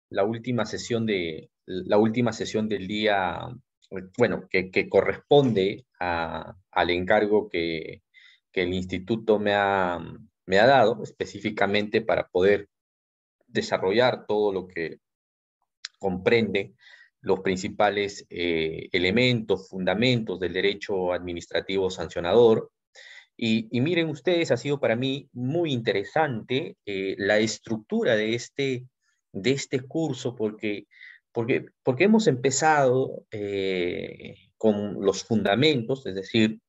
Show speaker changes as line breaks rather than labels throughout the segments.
la última sesión del día, bueno, que corresponde al encargo que el instituto me ha dado específicamente para poder desarrollar todo lo que comprende los principales elementos, fundamentos del derecho administrativo sancionador. Y miren ustedes, ha sido para mí muy interesante la estructura de este curso, porque hemos empezado con los fundamentos, es decir,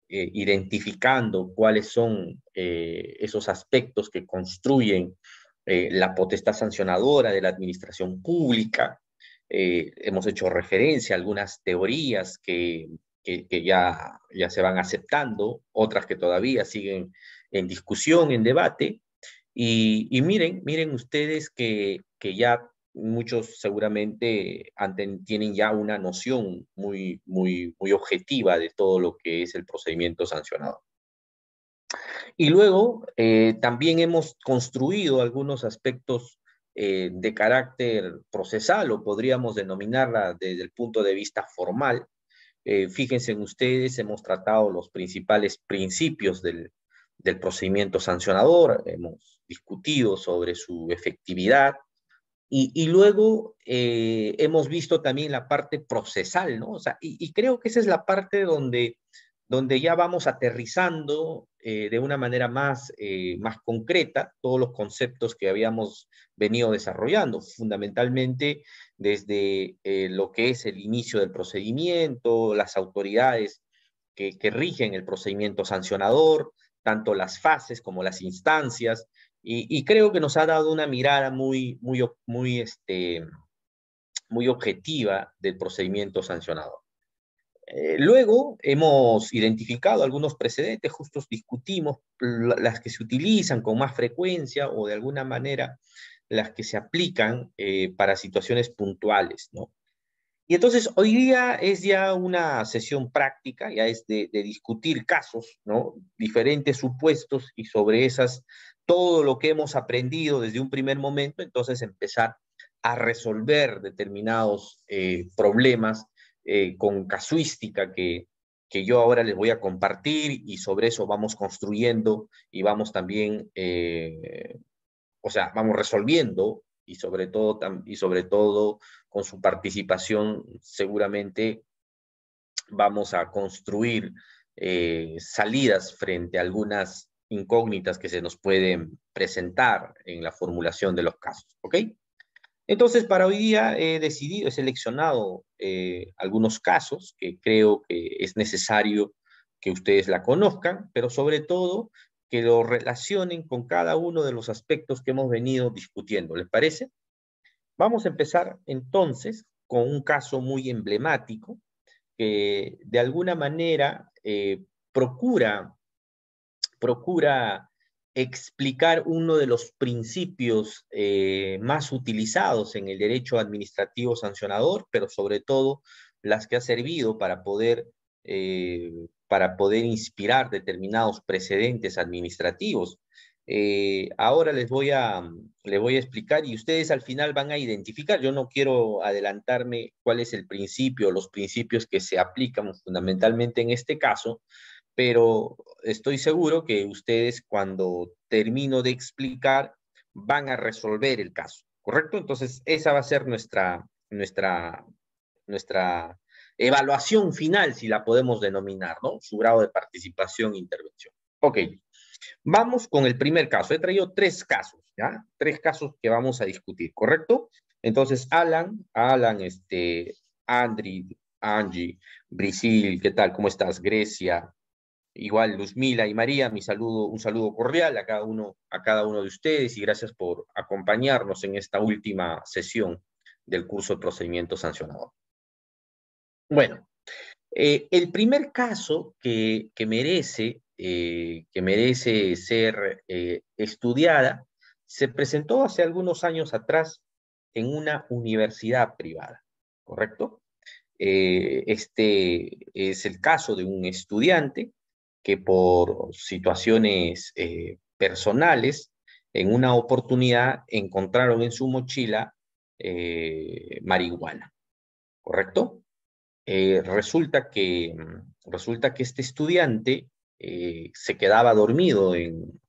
identificando cuáles son esos aspectos que construyen la potestad sancionadora de la administración pública. Hemos hecho referencia a algunas teorías que ya se van aceptando, otras que todavía siguen en discusión, en debate. Y miren ustedes que ya muchos seguramente tienen ya una noción muy objetiva de todo lo que es el procedimiento sancionador. Y luego también hemos construido algunos aspectos de carácter procesal, o podríamos denominarla desde el punto de vista formal. Fíjense en ustedes, hemos tratado los principales principios del procedimiento sancionador, hemos discutido sobre su efectividad, y luego hemos visto también la parte procesal, ¿no? O sea, y creo que esa es la parte donde ya vamos aterrizando de una manera más concreta todos los conceptos que habíamos venido desarrollando, fundamentalmente desde lo que es el inicio del procedimiento, las autoridades que rigen el procedimiento sancionador, tanto las fases como las instancias, y creo que nos ha dado una mirada muy objetiva del procedimiento sancionador. Luego hemos identificado algunos precedentes, justos discutimos las que se utilizan con más frecuencia o de alguna manera las que se aplican para situaciones puntuales, ¿no? Y entonces hoy día es ya una sesión práctica, ya es de discutir casos, ¿no? Diferentes supuestos, y sobre esas, todo lo que hemos aprendido desde un primer momento, entonces empezar a resolver determinados problemas con casuística que yo ahora les voy a compartir, y sobre eso vamos construyendo y vamos también, o sea, vamos resolviendo, y sobre todo con su participación seguramente vamos a construir salidas frente a algunas incógnitas que se nos pueden presentar en la formulación de los casos, ¿ok? Entonces, para hoy día he seleccionado algunos casos que creo que es necesario que ustedes la conozcan, pero sobre todo que lo relacionen con cada uno de los aspectos que hemos venido discutiendo. ¿Les parece? Vamos a empezar entonces con un caso muy emblemático que de alguna manera procura explicar uno de los principios más utilizados en el derecho administrativo sancionador, pero sobre todo las que ha servido para poder inspirar determinados precedentes administrativos. Ahora les voy a explicar, y ustedes al final van a identificar. Yo no quiero adelantarme cuál es el principio, los principios que se aplican fundamentalmente en este caso, pero estoy seguro que ustedes, cuando termino de explicar, van a resolver el caso, ¿correcto? Entonces, esa va a ser nuestra evaluación final, si la podemos denominar, ¿no? Su grado de participación e intervención. Ok, vamos con el primer caso. He traído 3 casos, ¿ya? 3 casos que vamos a discutir, ¿correcto? Entonces, Andri, Angie, Brisil, ¿qué tal? ¿Cómo estás? Grecia, igual Luzmila y María, un saludo cordial a cada uno de ustedes, y gracias por acompañarnos en esta última sesión del curso de procedimiento sancionador. Bueno, el primer caso que merece ser estudiada se presentó hace algunos años atrás en una universidad privada, ¿correcto? Este es el caso de un estudiante que por situaciones personales en una oportunidad encontraron en su mochila marihuana, ¿correcto? Resulta que este estudiante se quedaba dormido en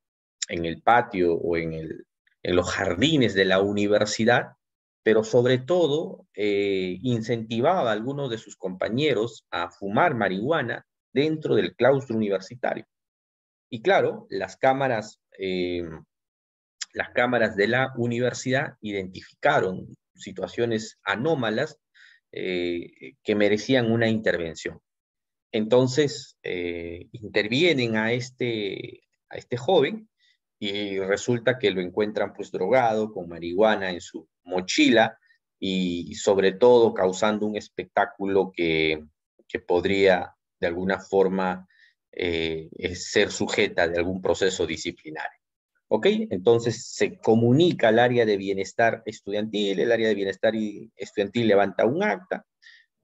el patio o en los jardines de la universidad, pero sobre todo incentivaba a algunos de sus compañeros a fumar marihuana dentro del claustro universitario. Y claro, las cámaras de la universidad identificaron situaciones anómalas que merecían una intervención. Entonces, intervienen a este joven y resulta que lo encuentran pues drogado, con marihuana en su mochila y sobre todo causando un espectáculo que podría de alguna forma ser sujeta de algún proceso disciplinario. ¿Ok? Entonces se comunica al área de bienestar estudiantil, el área de bienestar estudiantil levanta un acta,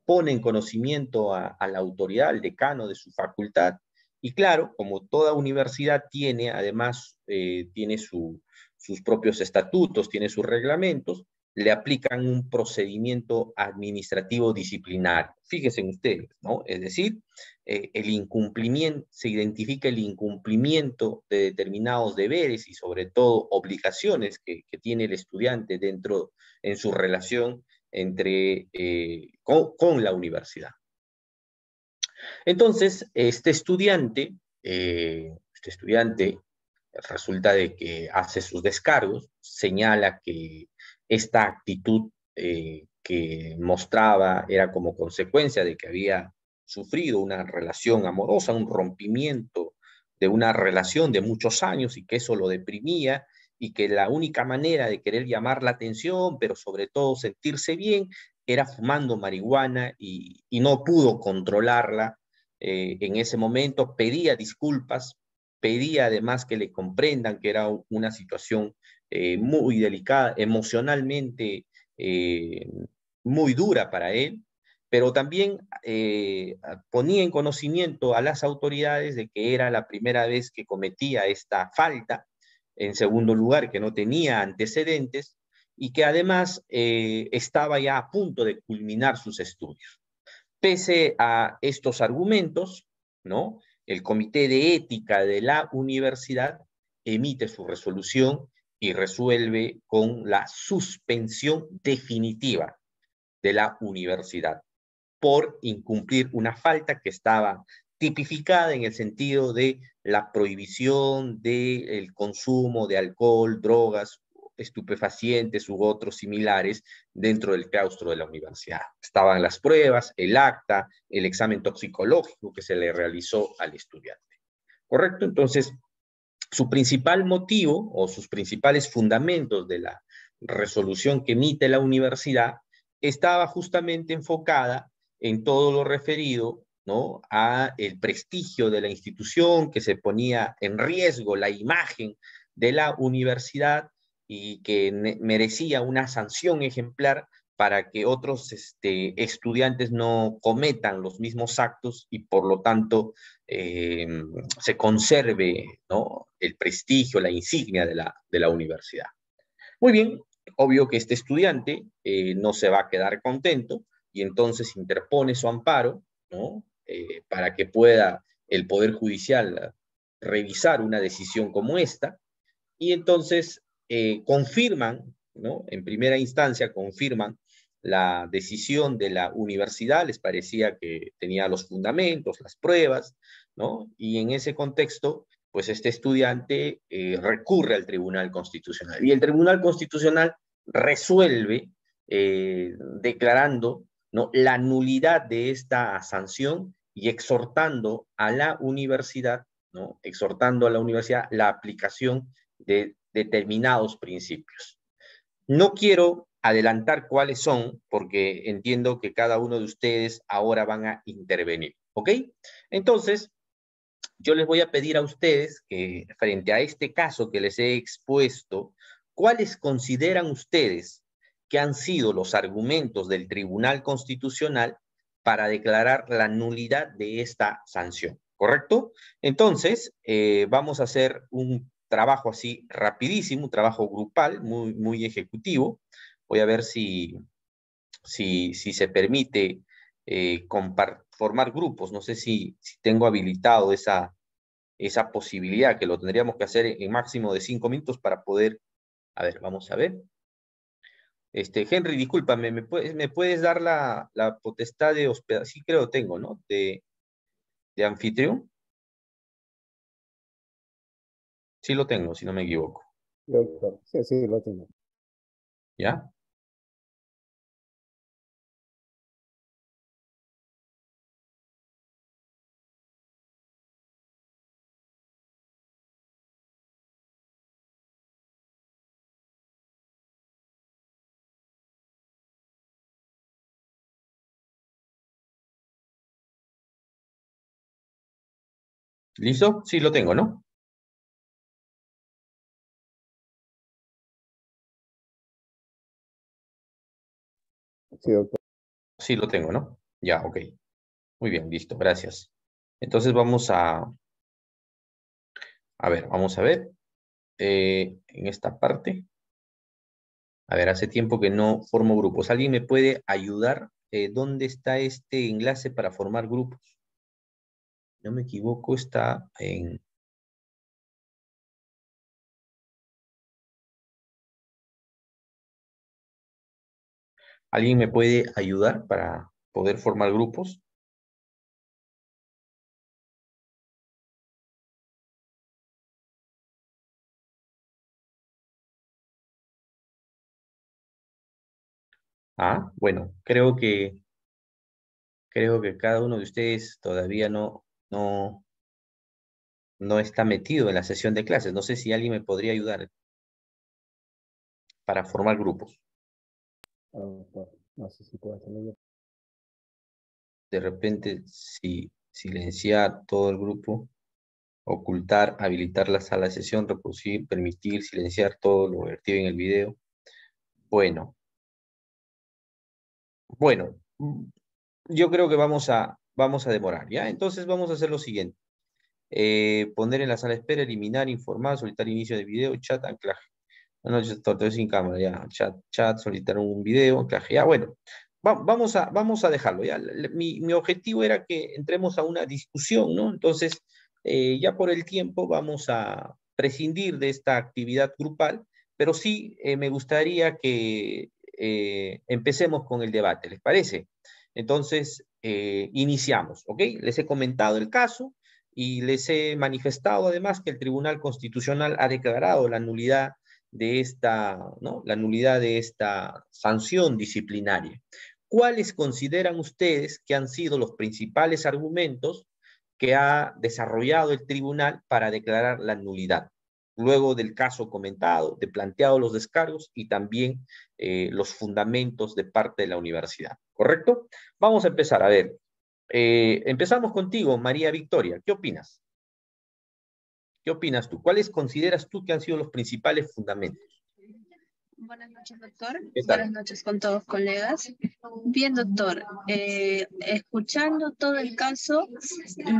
pone en conocimiento a la autoridad, al decano de su facultad, y claro, como toda universidad tiene, además, tiene sus propios estatutos, tiene sus reglamentos, le aplican un procedimiento administrativo disciplinario. Fíjense ustedes, ¿no? Es decir, el incumplimiento, se identifica el incumplimiento de determinados deberes y sobre todo obligaciones que tiene el estudiante dentro en su relación con la universidad. Entonces, este estudiante resulta de que hace sus descargos, señala que esta actitud que mostraba era como consecuencia de que había sufrido una relación amorosa, un rompimiento de una relación de muchos años y que eso lo deprimía y que la única manera de querer llamar la atención, pero sobre todo sentirse bien, era fumando marihuana y no pudo controlarla en ese momento, pedía disculpas, pedía además que le comprendan que era una situación muy delicada, emocionalmente eh, muy dura para él, pero también ponía en conocimiento a las autoridades de que era la primera vez que cometía esta falta, en segundo lugar, que no tenía antecedentes y que además estaba ya a punto de culminar sus estudios. Pese a estos argumentos, ¿no? El Comité de Ética de la universidad emite su resolución y resuelve con la suspensión definitiva de la universidad por incumplir una falta que estaba tipificada en el sentido de la prohibición del consumo de alcohol, drogas, estupefacientes u otros similares dentro del claustro de la universidad. Estaban las pruebas, el acta, el examen toxicológico que se le realizó al estudiante. ¿Correcto? Entonces, su principal motivo o sus principales fundamentos de la resolución que emite la universidad estaba justamente enfocada en todo lo referido, ¿no?, a el prestigio de la institución, que se ponía en riesgo la imagen de la universidad y que merecía una sanción ejemplar para que otros estudiantes no cometan los mismos actos y por lo tanto eh, se conserve, ¿no?, el prestigio, la insignia de la universidad. Muy bien, obvio que este estudiante no se va a quedar contento y entonces interpone su amparo, ¿no?, para que pueda el Poder Judicial revisar una decisión como esta y entonces confirman, ¿no?, en primera instancia confirman la decisión de la universidad, les parecía que tenía los fundamentos, las pruebas, ¿no? Y en ese contexto, pues este estudiante recurre al Tribunal Constitucional. Y el Tribunal Constitucional resuelve declarando, ¿no?, la nulidad de esta sanción y exhortando a la universidad, ¿no?, exhortando a la universidad la aplicación de determinados principios. No quiero adelantar cuáles son, porque entiendo que cada uno de ustedes ahora van a intervenir, ¿ok? Entonces, yo les voy a pedir a ustedes que frente a este caso que les he expuesto, ¿cuáles consideran ustedes que han sido los argumentos del Tribunal Constitucional para declarar la nulidad de esta sanción? ¿Correcto? Entonces, vamos a hacer trabajo así rapidísimo, un trabajo grupal, muy ejecutivo. Voy a ver si se permite formar grupos. No sé si tengo habilitado esa posibilidad, que lo tendríamos que hacer en máximo de 5 minutos para poder... A ver, vamos a ver. Henry, discúlpame, ¿me puedes dar la potestad de hospedar? Sí, creo tengo, ¿no? De anfitrión. Sí lo tengo, si no me equivoco.
Doctor, sí, sí, lo tengo.
¿Ya? ¿Listo? Sí lo tengo, ¿no?
Sí, doctor.
Sí lo tengo, ¿no? Ya, ok. Muy bien, listo, gracias. Entonces vamos a ver, vamos a ver en esta parte. A ver, hace tiempo que no formo grupos. ¿Alguien me puede ayudar? ¿Dónde está este enlace para formar grupos? No me equivoco, está en... ¿Alguien me puede ayudar para poder formar grupos? Ah, bueno, creo que cada uno de ustedes todavía no está metido en la sesión de clases. No sé si alguien me podría ayudar para formar grupos.
Ah, doctor, no sé si puedo hacerlo yo.
De repente, si silenciar todo el grupo, ocultar, habilitar la sala de sesión, reproducir, permitir, silenciar todo lo vertido en el video. Bueno, bueno, yo creo que vamos a demorar, ¿ya? Entonces vamos a hacer lo siguiente. Poner en la sala de espera, eliminar, informar, solicitar inicio de video, chat, anclaje. No, yo estoy sin cámara, ya. Chat, solicitar un video, anclaje. Ya, bueno. Vamos a dejarlo, ya. Mi objetivo era que entremos a una discusión, ¿no? Entonces, ya por el tiempo vamos a prescindir de esta actividad grupal, pero sí me gustaría que empecemos con el debate, ¿les parece? Entonces, iniciamos, ¿ok? Les he comentado el caso y les he manifestado además que el Tribunal Constitucional ha declarado la nulidad de esta, ¿no? La nulidad de esta sanción disciplinaria. ¿Cuáles consideran ustedes que han sido los principales argumentos que ha desarrollado el tribunal para declarar la nulidad? Luego del caso comentado, de planteado los descargos y también los fundamentos de parte de la universidad. ¿Correcto? Vamos a empezar. A ver, empezamos contigo, María Victoria. ¿Qué opinas? ¿Qué opinas tú? ¿Cuáles consideras tú que han sido los principales fundamentos?
Buenas noches, doctor.
¿Qué
Buenas
tal?
noches con todos colegas. Bien, doctor, escuchando todo el caso,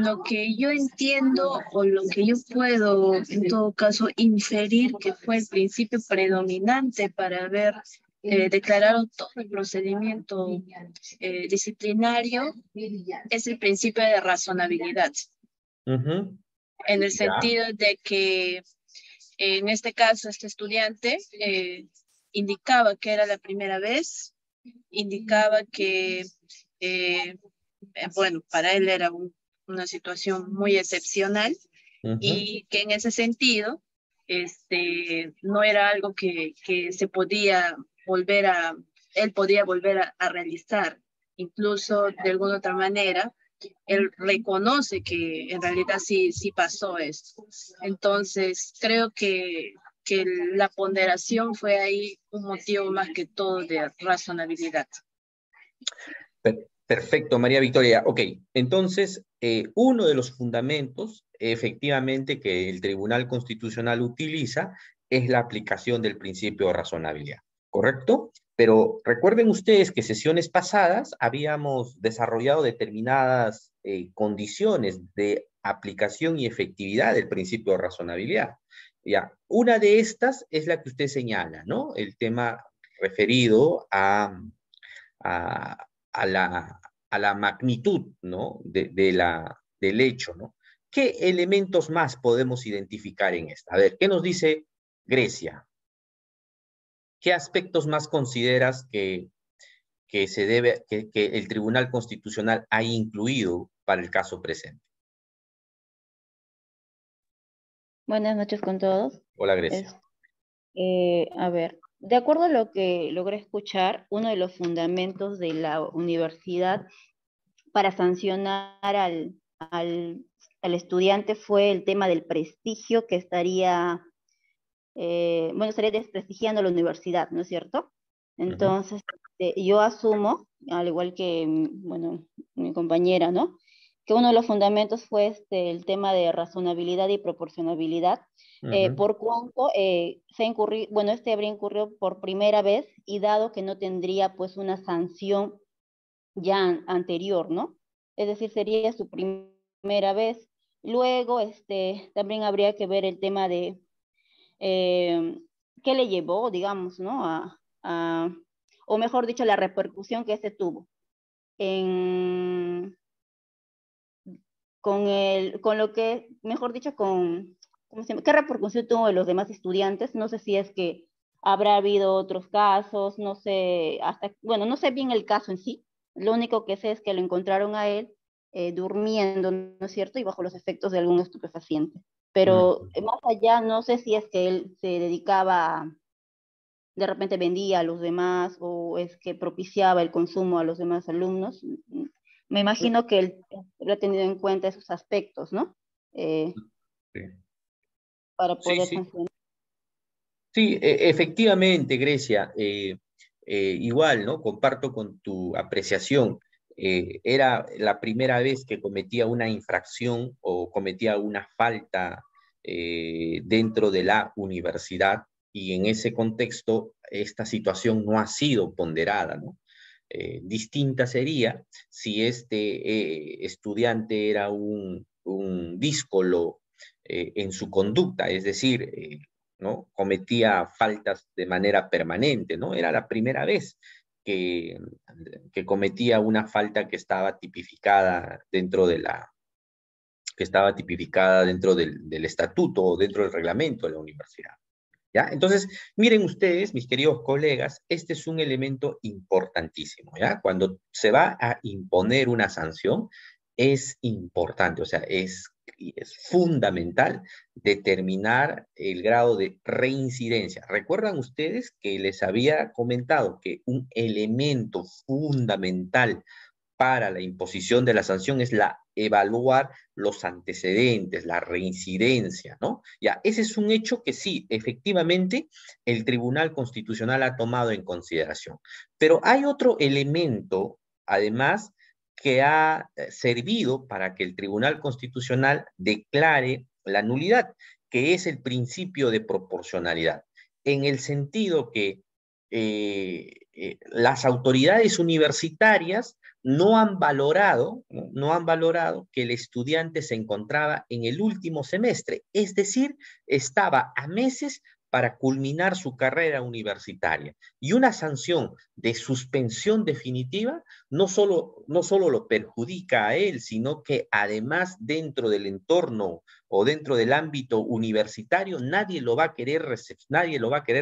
lo que yo entiendo o lo que yo puedo, en todo caso, inferir que fue el principio predominante para haber declarado todo el procedimiento disciplinario es el principio de razonabilidad,
Ujú.
en el
Ya.
sentido de que en este caso, este estudiante indicaba que era la primera vez, indicaba que, bueno, para él era una situación muy excepcional
Ujú.
y que en ese sentido no era algo que se podía volver él podía volver a realizar. Incluso de alguna otra manera, él reconoce que en realidad sí pasó esto. Entonces, creo que la ponderación fue ahí un motivo más que todo de razonabilidad.
Perfecto, María Victoria. Ok, entonces, uno de los fundamentos, efectivamente, que el Tribunal Constitucional utiliza es la aplicación del principio de razonabilidad, ¿correcto? Pero recuerden ustedes que sesiones pasadas habíamos desarrollado determinadas condiciones de aplicación y efectividad del principio de razonabilidad. Ya, una de estas es la que usted señala, ¿no? El tema referido a, a a la magnitud, ¿no? Del hecho, ¿no? ¿Qué elementos más podemos identificar en esta? A ver, ¿qué nos dice Grecia? ¿Qué aspectos más consideras que el Tribunal Constitucional ha incluido para el caso presente?
Buenas noches con todos.
Hola, Grecia.
A ver, de acuerdo a lo que logré escuchar, uno de los fundamentos de la universidad para sancionar al estudiante fue el tema del prestigio que estaría, estaría desprestigiando la universidad, ¿no es cierto? Entonces, yo asumo, al igual que, bueno, mi compañera, ¿no? Que uno de los fundamentos fue el tema de razonabilidad y proporcionabilidad, por cuanto este habría incurrido por primera vez y dado que no tendría pues una sanción ya anterior, ¿no? Es decir, sería su primera vez. Luego, también habría que ver el tema de qué le llevó, digamos, ¿no? O mejor dicho, la repercusión que tuvo en, con lo que, mejor dicho, ¿cómo se llama? ¿Qué repercusión tuvo en los demás estudiantes? No sé si es que habrá habido otros casos, no sé, bueno, no sé bien el caso en sí. Lo único que sé es que lo encontraron a él durmiendo, ¿no es cierto? Y bajo los efectos de algún estupefaciente. Pero más allá, no sé si es que él se dedicaba, de repente vendía a los demás o es que propiciaba el consumo a los demás alumnos. Me imagino que él ha tenido en cuenta esos aspectos, ¿no?
Sí.
Para
Sí,
poder
sí.
sancionar.
Sí, efectivamente, Grecia, igual, ¿no? Comparto con tu apreciación. Era la primera vez que cometía una infracción o cometía una falta dentro de la universidad y en ese contexto esta situación no ha sido ponderada, ¿no? Distinta sería si este estudiante era un díscolo en su conducta, es decir, ¿no? Cometía faltas de manera permanente, ¿no? Era la primera vez que, que cometía una falta que estaba tipificada dentro del estatuto o dentro del reglamento de la universidad. ¿Ya? Entonces, miren ustedes, mis queridos colegas, este es un elemento importantísimo, ¿ya? Cuando se va a imponer una sanción, es importante, o sea, es fundamental determinar el grado de reincidencia. ¿Recuerdan ustedes que les había comentado que un elemento fundamental para la imposición de la sanción es evaluar los antecedentes, la reincidencia, ¿no? Ya, ese es un hecho que sí, efectivamente, el Tribunal Constitucional ha tomado en consideración. Pero hay otro elemento, además, que ha servido para que el Tribunal Constitucional declare la nulidad, que es el principio de proporcionalidad, en el sentido que las autoridades universitarias no han valorado que el estudiante se encontraba en el último semestre, es decir, estaba a meses para culminar su carrera universitaria. Y una sanción de suspensión definitiva no solo lo perjudica a él, sino que además dentro del entorno o dentro del ámbito universitario nadie lo va a querer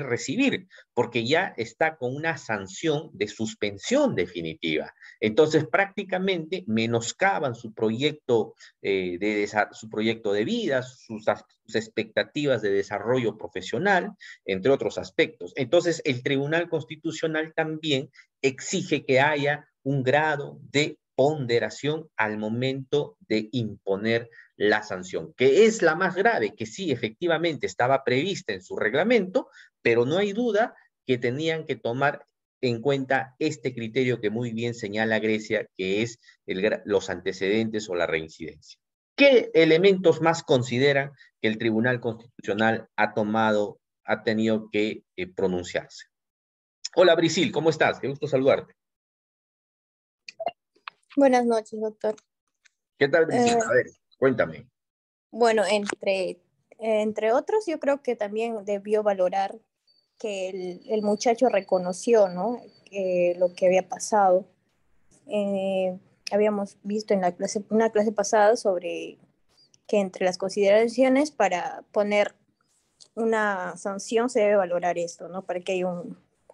recibir, porque ya está con una sanción de suspensión definitiva. Entonces, prácticamente menoscaban su proyecto de vida, sus expectativas de desarrollo profesional, entre otros aspectos. Entonces, el Tribunal Constitucional también exige que haya un grado de ponderación al momento de imponer la sanción, que es la más grave, que sí, efectivamente estaba prevista en su reglamento, pero no hay duda que tenían que tomar en cuenta este criterio que muy bien señala Grecia, que es los antecedentes o la reincidencia. ¿Qué elementos más consideran que el Tribunal Constitucional ha tenido que pronunciarse? Hola, Brisil, ¿cómo estás? Qué gusto saludarte.
Buenas noches, doctor.
¿Qué tal, Brisil? A ver, cuéntame.
Bueno, entre Entre otros, yo creo que también debió valorar que el muchacho reconoció, ¿no? Lo que había pasado. Habíamos visto en una clase pasada sobre que entre las consideraciones para poner una sanción se debe valorar esto, ¿no? Para que haya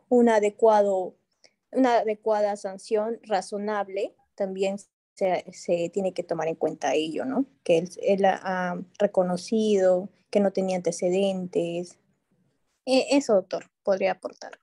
una adecuada sanción razonable, también se tiene que tomar en cuenta ello, ¿no? Que él ha reconocido que no tenía antecedentes. Eso, doctor, podría aportar.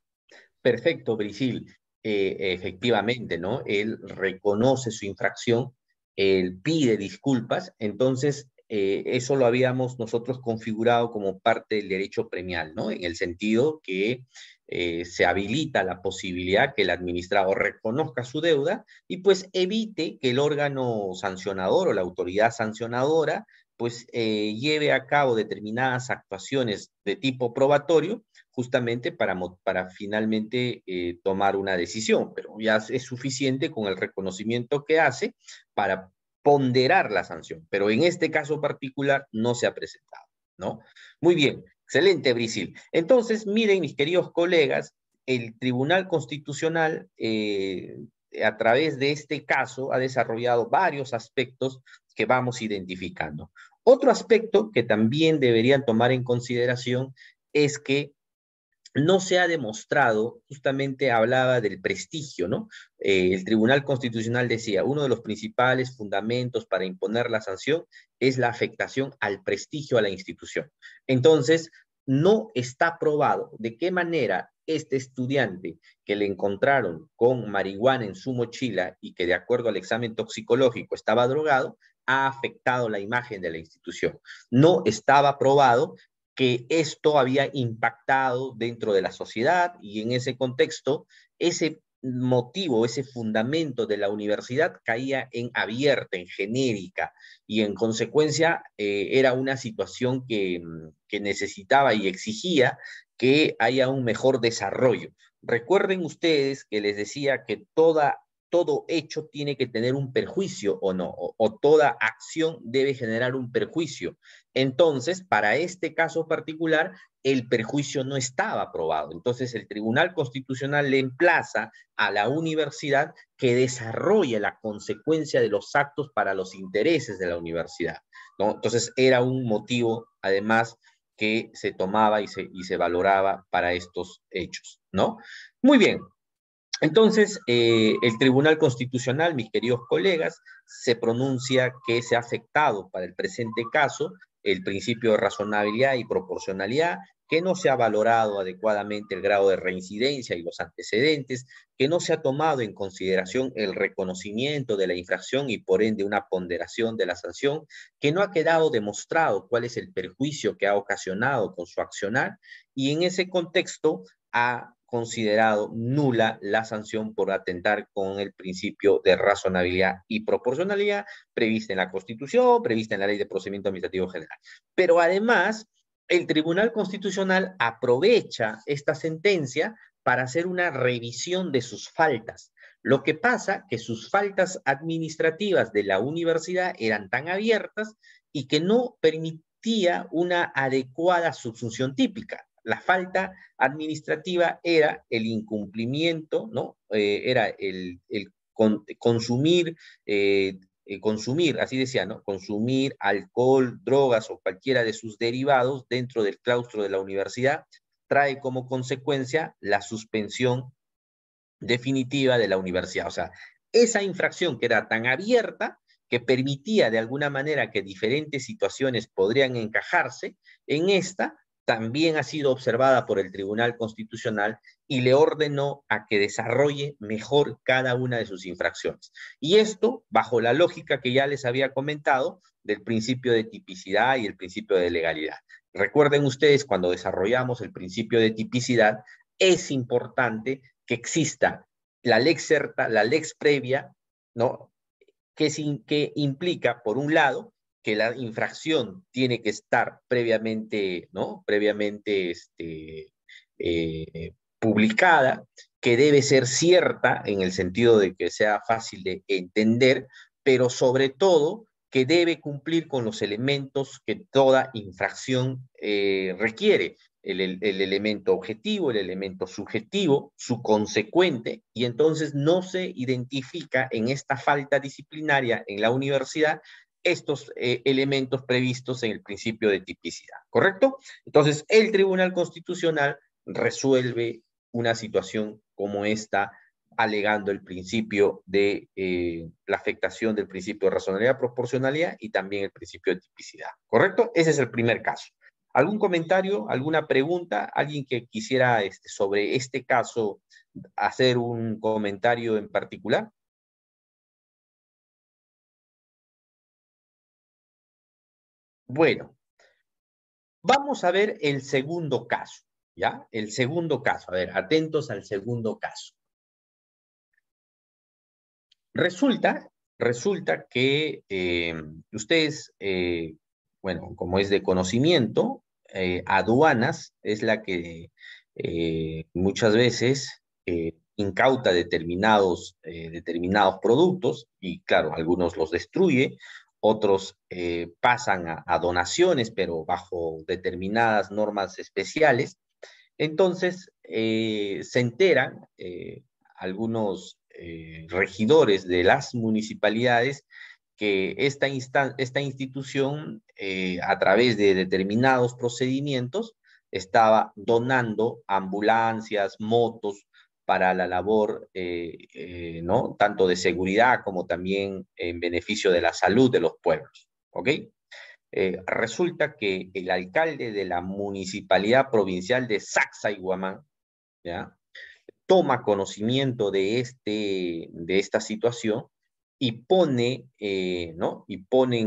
Perfecto, Brisil. Efectivamente, ¿no? Él reconoce su infracción, él pide disculpas, entonces eso lo habíamos nosotros configurado como parte del derecho premial, ¿no? En el sentido que se habilita la posibilidad que el administrador reconozca su deuda y pues evite que el órgano sancionador o la autoridad sancionadora pues lleve a cabo determinadas actuaciones de tipo probatorio justamente para finalmente tomar una decisión, pero ya es suficiente con el reconocimiento que hace para ponderar la sanción, pero en este caso particular no se ha presentado, ¿no? Muy bien, excelente, Brisil. Entonces, miren, mis queridos colegas, el Tribunal Constitucional, a través de este caso, ha desarrollado varios aspectos que vamos identificando. Otro aspecto que también deberían tomar en consideración es que no se ha demostrado, justamente hablaba del prestigio, ¿no? El Tribunal Constitucional decía, uno de los principales fundamentos para imponer la sanción es la afectación al prestigio a la institución. Entonces, no está probado de qué manera este estudiante que le encontraron con marihuana en su mochila y que de acuerdo al examen toxicológico estaba drogado, ha afectado la imagen de la institución. No estaba probado que esto había impactado dentro de la sociedad y en ese contexto, ese motivo, ese fundamento de la universidad caía en abierta, en genérica, y en consecuencia era una situación que necesitaba y exigía que haya un mejor desarrollo. Recuerden ustedes que les decía que todo hecho tiene que tener un perjuicio o no, o toda acción debe generar un perjuicio. Entonces, para este caso particular, el perjuicio no estaba probado. Entonces, el Tribunal Constitucional le emplaza a la universidad que desarrolle la consecuencia de los actos para los intereses de la universidad, ¿no? Entonces, era un motivo, además, que se tomaba y se valoraba para estos hechos, ¿no? Muy bien. Entonces, el Tribunal Constitucional, mis queridos colegas, se pronuncia que se ha afectado para el presente caso el principio de razonabilidad y proporcionalidad, que no se ha valorado adecuadamente el grado de reincidencia y los antecedentes, que no se ha tomado en consideración el reconocimiento de la infracción y por ende una ponderación de la sanción, que no ha quedado demostrado cuál es el perjuicio que ha ocasionado con su accionar y en ese contexto ha considerado nula la sanción por atentar con el principio de razonabilidad y proporcionalidad prevista en la Constitución, prevista en la Ley de Procedimiento Administrativo General. Pero además, el Tribunal Constitucional aprovecha esta sentencia para hacer una revisión de sus faltas. Lo que pasa que sus faltas administrativas de la universidad eran tan abiertas y que no permitía una adecuada subsunción típica. La falta administrativa era el incumplimiento, ¿no? Era el consumir, consumir, así decía, ¿no? Consumir alcohol, drogas o cualquiera de sus derivados dentro del claustro de la universidad trae como consecuencia la suspensión definitiva de la universidad. O sea, esa infracción que era tan abierta que permitía de alguna manera que diferentes situaciones podrían encajarse, en esta también ha sido observada por el Tribunal Constitucional y le ordenó a que desarrolle mejor cada una de sus infracciones. Y esto bajo la lógica que ya les había comentado del principio de tipicidad y el principio de legalidad. Recuerden ustedes, cuando desarrollamos el principio de tipicidad, es importante que exista la lex certa, la lex previa, ¿no? Que implica, por un lado, que la infracción tiene que estar previamente, ¿no? Previamente publicada, que debe ser cierta en el sentido de que sea fácil de entender, pero sobre todo que debe cumplir con los elementos que toda infracción requiere. El elemento objetivo, el elemento subjetivo, su consecuente, y entonces no se identifica en esta falta disciplinaria en la universidad estos elementos previstos en el principio de tipicidad, ¿correcto? Entonces, el Tribunal Constitucional resuelve una situación como esta, alegando el principio de la afectación del principio de razonabilidad, proporcionalidad y también el principio de tipicidad, ¿correcto? Ese es el primer caso. ¿Algún comentario, alguna pregunta? ¿Alguien que quisiera sobre este caso hacer un comentario en particular? Bueno, vamos a ver el segundo caso, ¿ya? El segundo caso, a ver, atentos al segundo caso. Resulta que ustedes, bueno, como es de conocimiento, aduanas es la que muchas veces incauta determinados productos y claro, algunos los destruye, otros pasan a donaciones, pero bajo determinadas normas especiales. Entonces, se enteran algunos regidores de las municipalidades que esta institución, a través de determinados procedimientos, estaba donando ambulancias, motos para la labor, ¿no? Tanto de seguridad como también en beneficio de la salud de los pueblos, ¿ok? Resulta que el alcalde de la municipalidad provincial de Sacsayhuamán, ¿ya?, toma conocimiento de esta situación y pone, ¿no? Y pone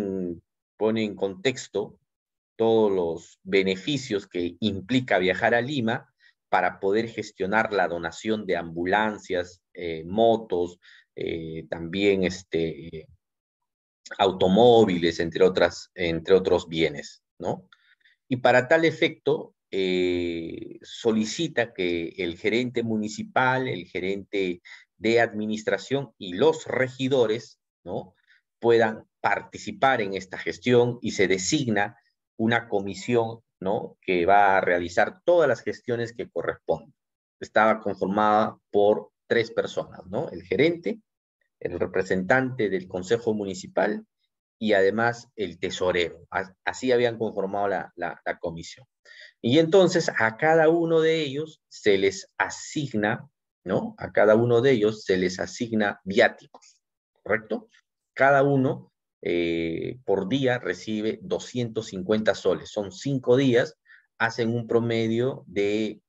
en contexto todos los beneficios que implica viajar a Lima para poder gestionar la donación de ambulancias, motos, también automóviles, entre otros bienes, ¿no? Y para tal efecto, solicita que el gerente municipal, el gerente de administración y los regidores, ¿no?, puedan participar en esta gestión y se designa una comisión, ¿no?, que va a realizar todas las gestiones que corresponden. Estaba conformada por 3 personas, ¿no? El gerente, el representante del Consejo Municipal y además el tesorero. Así habían conformado la comisión. Y entonces a cada uno de ellos se les asigna, ¿no? A cada uno de ellos se les asigna viáticos, ¿correcto? Cada uno por día recibe 250 soles. Son 5 días, hacen un promedio de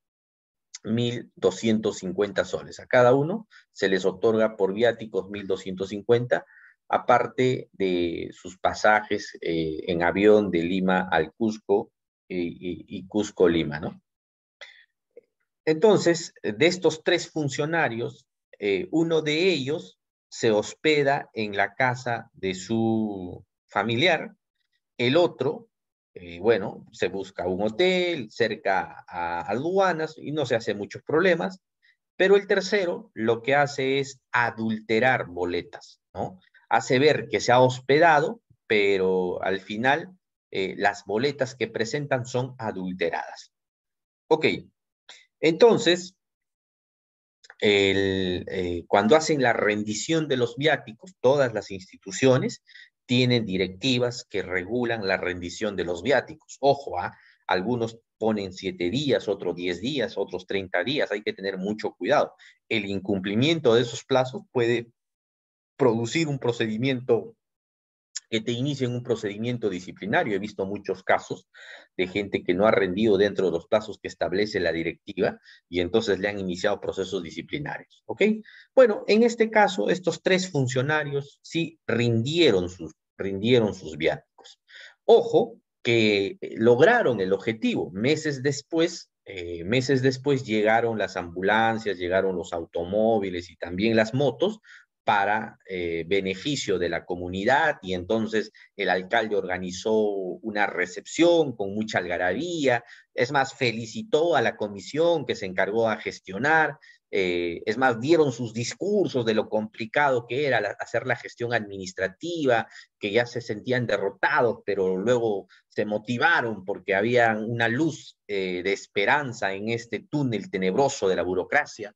1.250 soles. A cada uno se les otorga por viáticos 1.250, aparte de sus pasajes en avión de Lima al Cusco y Cusco-Lima, ¿no? Entonces, de estos 3 funcionarios, uno de ellos se hospeda en la casa de su familiar, el otro, bueno, se busca un hotel cerca a aduanas y no se hace muchos problemas, pero el tercero lo que hace es adulterar boletas, ¿no? Hace ver que se ha hospedado, pero al final las boletas que presentan son adulteradas. Ok, entonces, cuando hacen la rendición de los viáticos, todas las instituciones tienen directivas que regulan la rendición de los viáticos. Ojo, algunos ponen 7 días, otros 10 días, otros 30 días. Hay que tener mucho cuidado. El incumplimiento de esos plazos puede producir un procedimiento, que te inicien un procedimiento disciplinario. He visto muchos casos de gente que no ha rendido dentro de los plazos que establece la directiva y entonces le han iniciado procesos disciplinarios, ¿ok? Bueno, en este caso, estos 3 funcionarios sí rindieron sus viáticos. Ojo, que lograron el objetivo. Meses después llegaron las ambulancias, llegaron los automóviles y también las motos para beneficio de la comunidad, y entonces el alcalde organizó una recepción con mucha algarabía, es más, felicitó a la comisión que se encargó a gestionar, es más, dieron sus discursos de lo complicado que era hacer la gestión administrativa, que ya se sentían derrotados, pero luego se motivaron porque había una luz de esperanza en este túnel tenebroso de la burocracia.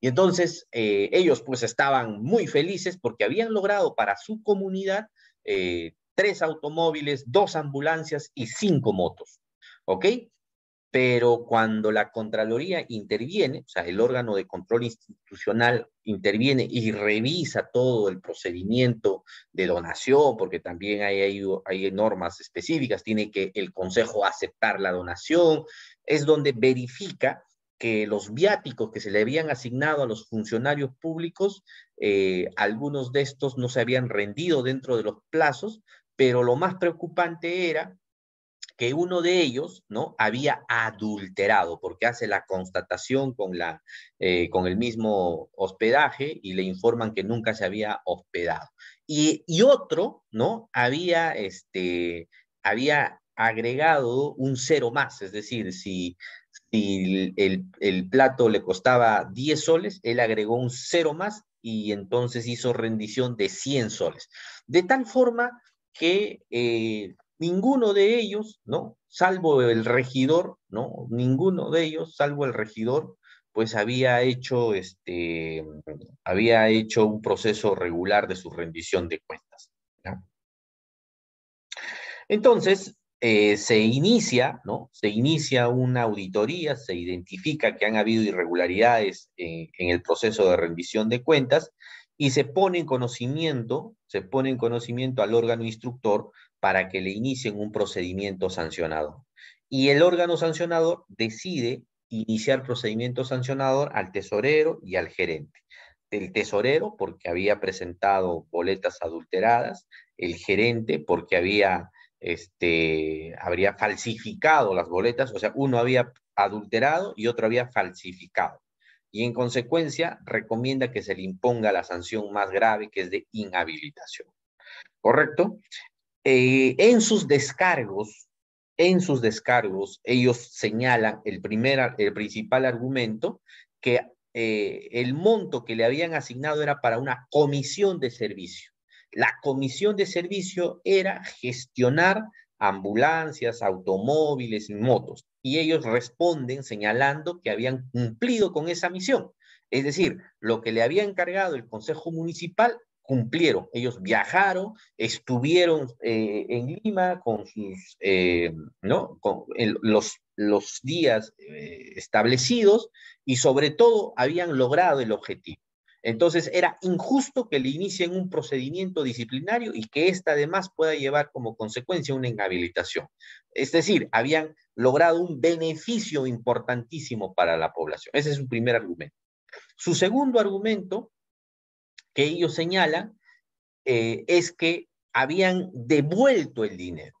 Y entonces ellos pues estaban muy felices porque habían logrado para su comunidad 3 automóviles, 2 ambulancias y 5 motos, ¿ok? Pero cuando la Contraloría interviene, o sea, el órgano de control institucional interviene y revisa todo el procedimiento de donación, porque también hay normas específicas, tiene que el Consejo aceptar la donación, es donde verifica que los viáticos que se le habían asignado a los funcionarios públicos, algunos de estos no se habían rendido dentro de los plazos, pero lo más preocupante era que uno de ellos, ¿no?, había adulterado, porque hace la constatación con el mismo hospedaje y le informan que nunca se había hospedado. Y otro, ¿no?, había agregado un 0 más, es decir, si el plato le costaba 10 soles, él agregó un 0 más y entonces hizo rendición de 100 soles. De tal forma que ninguno de ellos, ¿no?, salvo el regidor, ¿no?, ninguno de ellos, salvo el regidor, pues había hecho un proceso regular de su rendición de cuentas, ¿no? Entonces, se inicia, ¿no?, se inicia una auditoría, se identifica que han habido irregularidades en el proceso de rendición de cuentas y se pone en conocimiento al órgano instructor para que le inicien un procedimiento sancionador. Y el órgano sancionador decide iniciar procedimiento sancionador al tesorero y al gerente. El tesorero porque había presentado boletas adulteradas, el gerente porque habría falsificado las boletas, o sea, uno había adulterado y otro había falsificado. Y en consecuencia recomienda que se le imponga la sanción más grave, que es de inhabilitación. ¿Correcto? En sus descargos, ellos señalan el principal argumento, que el monto que le habían asignado era para una comisión de servicio. La comisión de servicio era gestionar ambulancias, automóviles y motos. Y ellos responden señalando que habían cumplido con esa misión. Es decir, lo que le había encargado el Consejo Municipal, cumplieron. Ellos viajaron, estuvieron en Lima con sus, ¿no?, con los días establecidos y sobre todo habían logrado el objetivo. Entonces era injusto que le inicien un procedimiento disciplinario y que ésta además pueda llevar como consecuencia una inhabilitación. Es decir, habían logrado un beneficio importantísimo para la población. Ese es su primer argumento. Su segundo argumento que ellos señalan es que habían devuelto el dinero,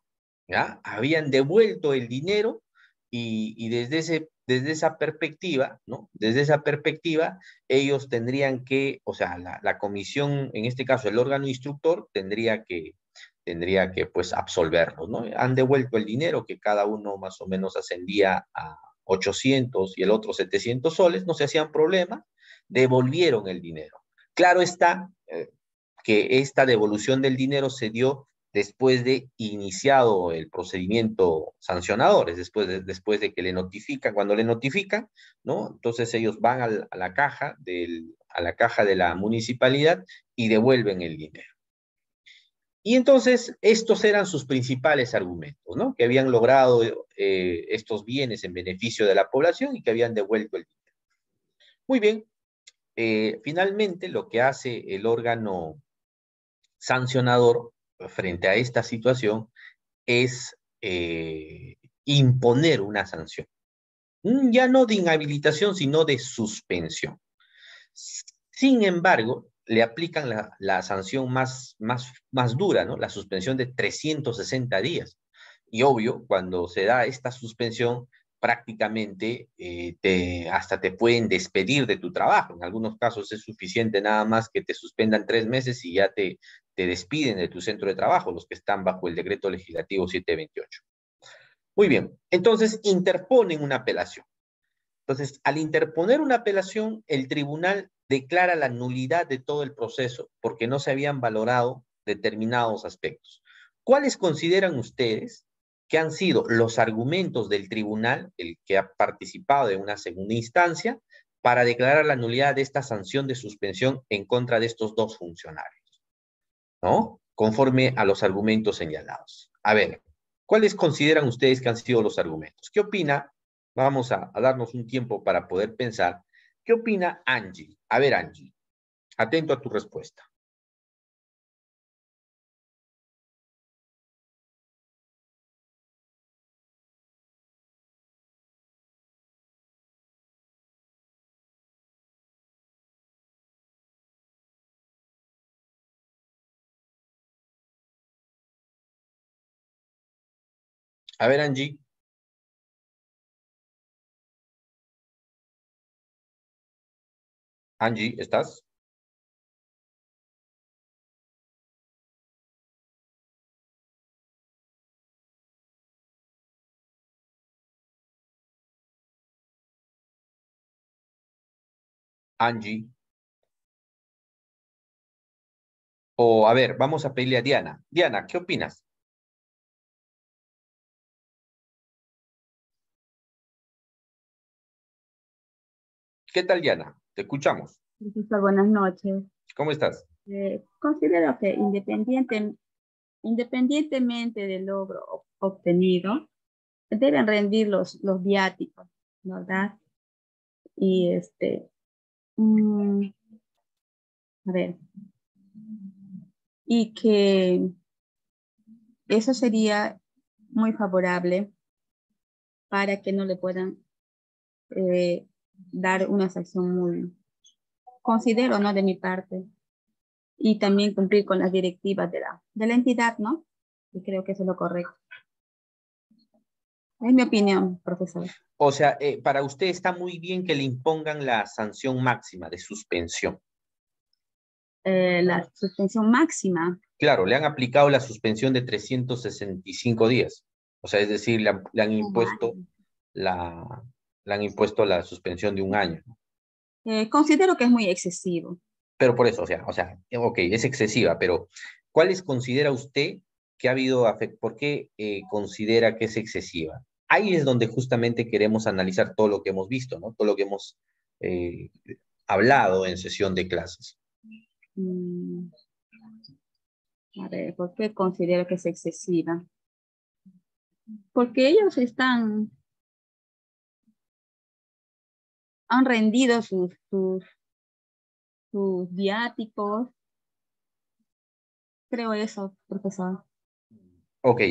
¿ya? Habían devuelto el dinero y desde esa perspectiva, ¿no?, desde esa perspectiva, ellos tendrían que, o sea, la comisión, en este caso el órgano instructor, tendría que pues absolverlos, ¿no? Han devuelto el dinero que cada uno más o menos ascendía a 800 y el otro 700 soles, no se hacían problema, devolvieron el dinero. Claro está que esta devolución del dinero se dio después de iniciado el procedimiento sancionador, es después de que le notifican, cuando le notifican, ¿no? Entonces ellos van a la caja de la municipalidad y devuelven el dinero. Y entonces estos eran sus principales argumentos, ¿no?, que habían logrado estos bienes en beneficio de la población y que habían devuelto el dinero. Muy bien, finalmente lo que hace el órgano sancionador frente a esta situación es imponer una sanción. Ya no de inhabilitación, sino de suspensión. Sin embargo, le aplican la sanción más dura, ¿no?, la suspensión de 360 días. Y obvio, cuando se da esta suspensión, prácticamente hasta te pueden despedir de tu trabajo. En algunos casos es suficiente nada más que te suspendan 3 meses y ya te despiden de tu centro de trabajo, los que están bajo el decreto legislativo 728. Muy bien, entonces interponen una apelación. Entonces, al interponer una apelación, el tribunal declara la nulidad de todo el proceso porque no se habían valorado determinados aspectos. ¿Cuáles consideran ustedes que han sido los argumentos del tribunal, el que ha participado de una segunda instancia, para declarar la nulidad de esta sanción de suspensión en contra de estos dos funcionarios? ¿No? Conforme a los argumentos señalados. A ver, ¿cuáles consideran ustedes que han sido los argumentos? ¿Qué opina? Vamos a darnos un tiempo para poder pensar. ¿Qué opina Angie? A ver, Angie, atento a tu respuesta. A ver, Angie. Angie, ¿estás? Angie. O, a ver, vamos a pedirle a Diana. Diana, ¿qué opinas? ¿Qué tal, Diana? Te escuchamos.
Profesor, buenas noches.
¿Cómo estás?
Considero que independientemente del logro obtenido, deben rendir los viáticos, ¿verdad? Y mm, a ver, y que eso sería muy favorable para que no le puedan dar una sanción muy, considero, ¿no? De mi parte. Y también cumplir con las directivas de la entidad, ¿no? Y creo que eso es lo correcto. Es mi opinión, profesor.
O sea, para usted está muy bien que le impongan la sanción máxima de suspensión.
La suspensión máxima.
Claro, le han aplicado la suspensión de 365 días. O sea, es decir, le han impuesto la suspensión de 1 año.
Considero que es muy excesivo.
Pero por eso, ok, es excesiva, pero ¿cuáles considera usted que ha habido, por qué considera que es excesiva? Ahí es donde justamente queremos analizar todo lo que hemos visto, ¿no? Todo lo que hemos hablado en sesión de clases.
A ver, ¿por qué considero que es excesiva? Porque ellos han rendido sus viáticos. Creo eso, profesor.
Ok,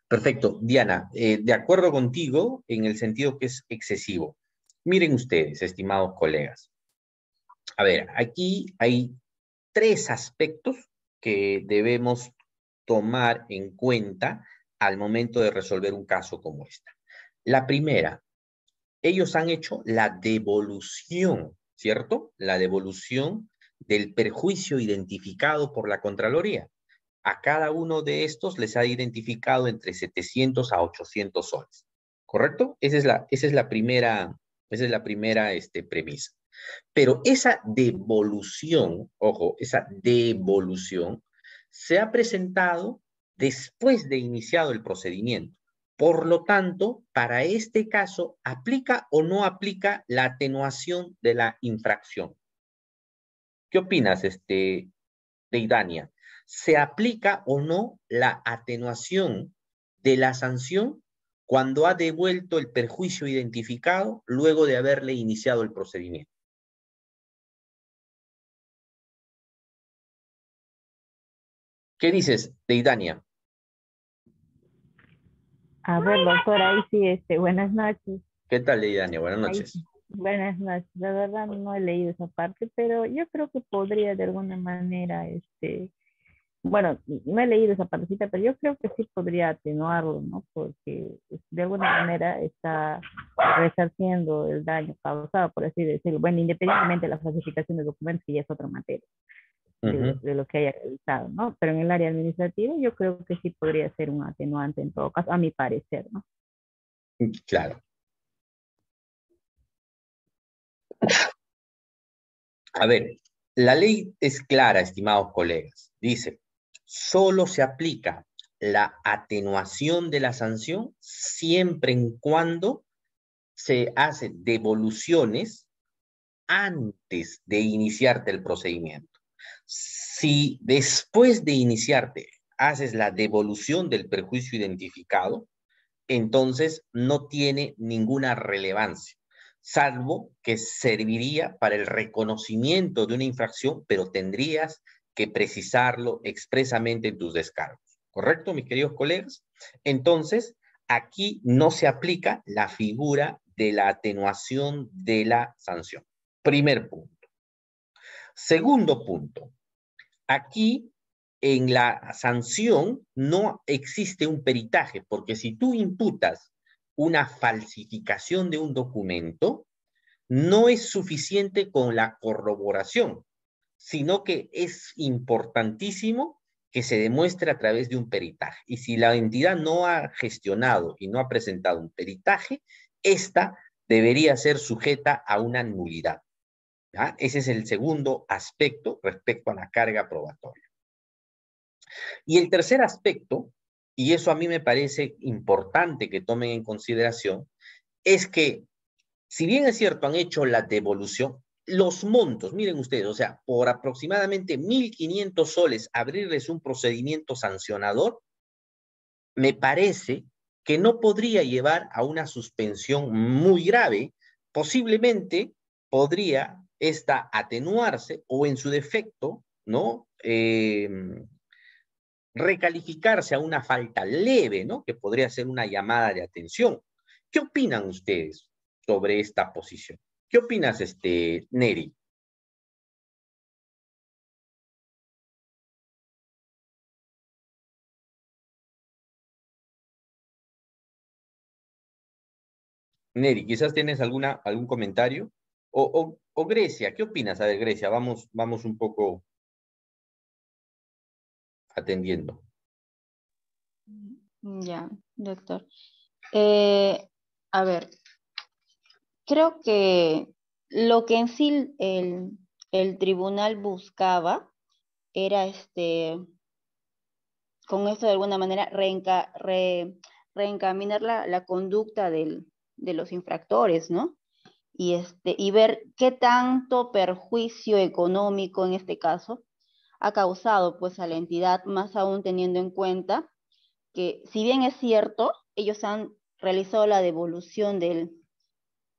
perfecto. Diana, de acuerdo contigo en el sentido que es excesivo. Miren ustedes, estimados colegas. A ver, aquí hay 3 aspectos que debemos tomar en cuenta al momento de resolver un caso como este. La primera, ellos han hecho la devolución, ¿cierto? La devolución del perjuicio identificado por la Contraloría. A cada uno de estos les ha identificado entre 700 a 800 soles, ¿correcto? Esa es la primera premisa. Pero esa devolución, ojo, esa devolución se ha presentado después de iniciado el procedimiento. Por lo tanto, para este caso, ¿aplica o no aplica la atenuación de la infracción? ¿Qué opinas, Deidania? ¿Se aplica o no la atenuación de la sanción cuando ha devuelto el perjuicio identificado luego de haberle iniciado el procedimiento? ¿Qué dices, Deidania?
A ver, doctor, ahí sí, buenas noches.
¿Qué tal, Deidania? Buenas noches.
Buenas noches. La verdad no he leído esa parte, pero yo creo que podría de alguna manera, bueno, no he leído esa partecita, pero yo creo que sí podría atenuarlo, ¿no? Porque de alguna manera está resarciendo el daño causado, por así decirlo. Bueno, independientemente de la falsificación de documentos, que ya es otra materia
Ujú,
de lo que haya realizado, ¿no? Pero en el área administrativa yo creo que sí podría ser un atenuante en todo caso, a mi parecer, ¿no?
claro. A ver, la ley es clara, estimados colegas. Dice, solo se aplica la atenuación de la sanción siempre en cuando se hacen devoluciones antes de iniciarte el procedimiento. Si después de iniciarte haces la devolución del perjuicio identificado, entonces no tiene ninguna relevancia, salvo que serviría para el reconocimiento de una infracción, pero tendrías que precisarlo expresamente en tus descargos. ¿Correcto, mis queridos colegas? Entonces, aquí no se aplica la figura de la atenuación de la sanción. Primer punto. Segundo punto. Aquí en la sanción no existe un peritaje, porque si tú imputas una falsificación de un documento, no es suficiente con la corroboración, sino que es importantísimo que se demuestre a través de un peritaje. Y si la entidad no ha gestionado y no ha presentado un peritaje, esta debería ser sujeta a una nulidad. ¿Ya? Ese es el segundo aspecto respecto a la carga probatoria. Y el tercer aspecto, y eso a mí me parece importante que tomen en consideración, es que si bien es cierto, han hecho la devolución, los montos, miren ustedes, o sea, por aproximadamente 1.500 soles abrirles un procedimiento sancionador, me parece que no podría llevar a una suspensión muy grave, posiblemente podría esta atenuarse o en su defecto, ¿no? Recalificarse a una falta leve, ¿no? Que podría ser una llamada de atención. ¿Qué opinan ustedes sobre esta posición? ¿Qué opinas, Neri? Neri, quizás tienes algún comentario. O Grecia, ¿qué opinas? A ver, Grecia, vamos un poco atendiendo.
Ya, doctor. Eh, a ver, creo que lo que en sí el tribunal buscaba era con esto de alguna manera reencaminar la conducta de los infractores, ¿no? Y ver qué tanto perjuicio económico en este caso ha causado pues a la entidad, más aún teniendo en cuenta que si bien es cierto, ellos han realizado la devolución del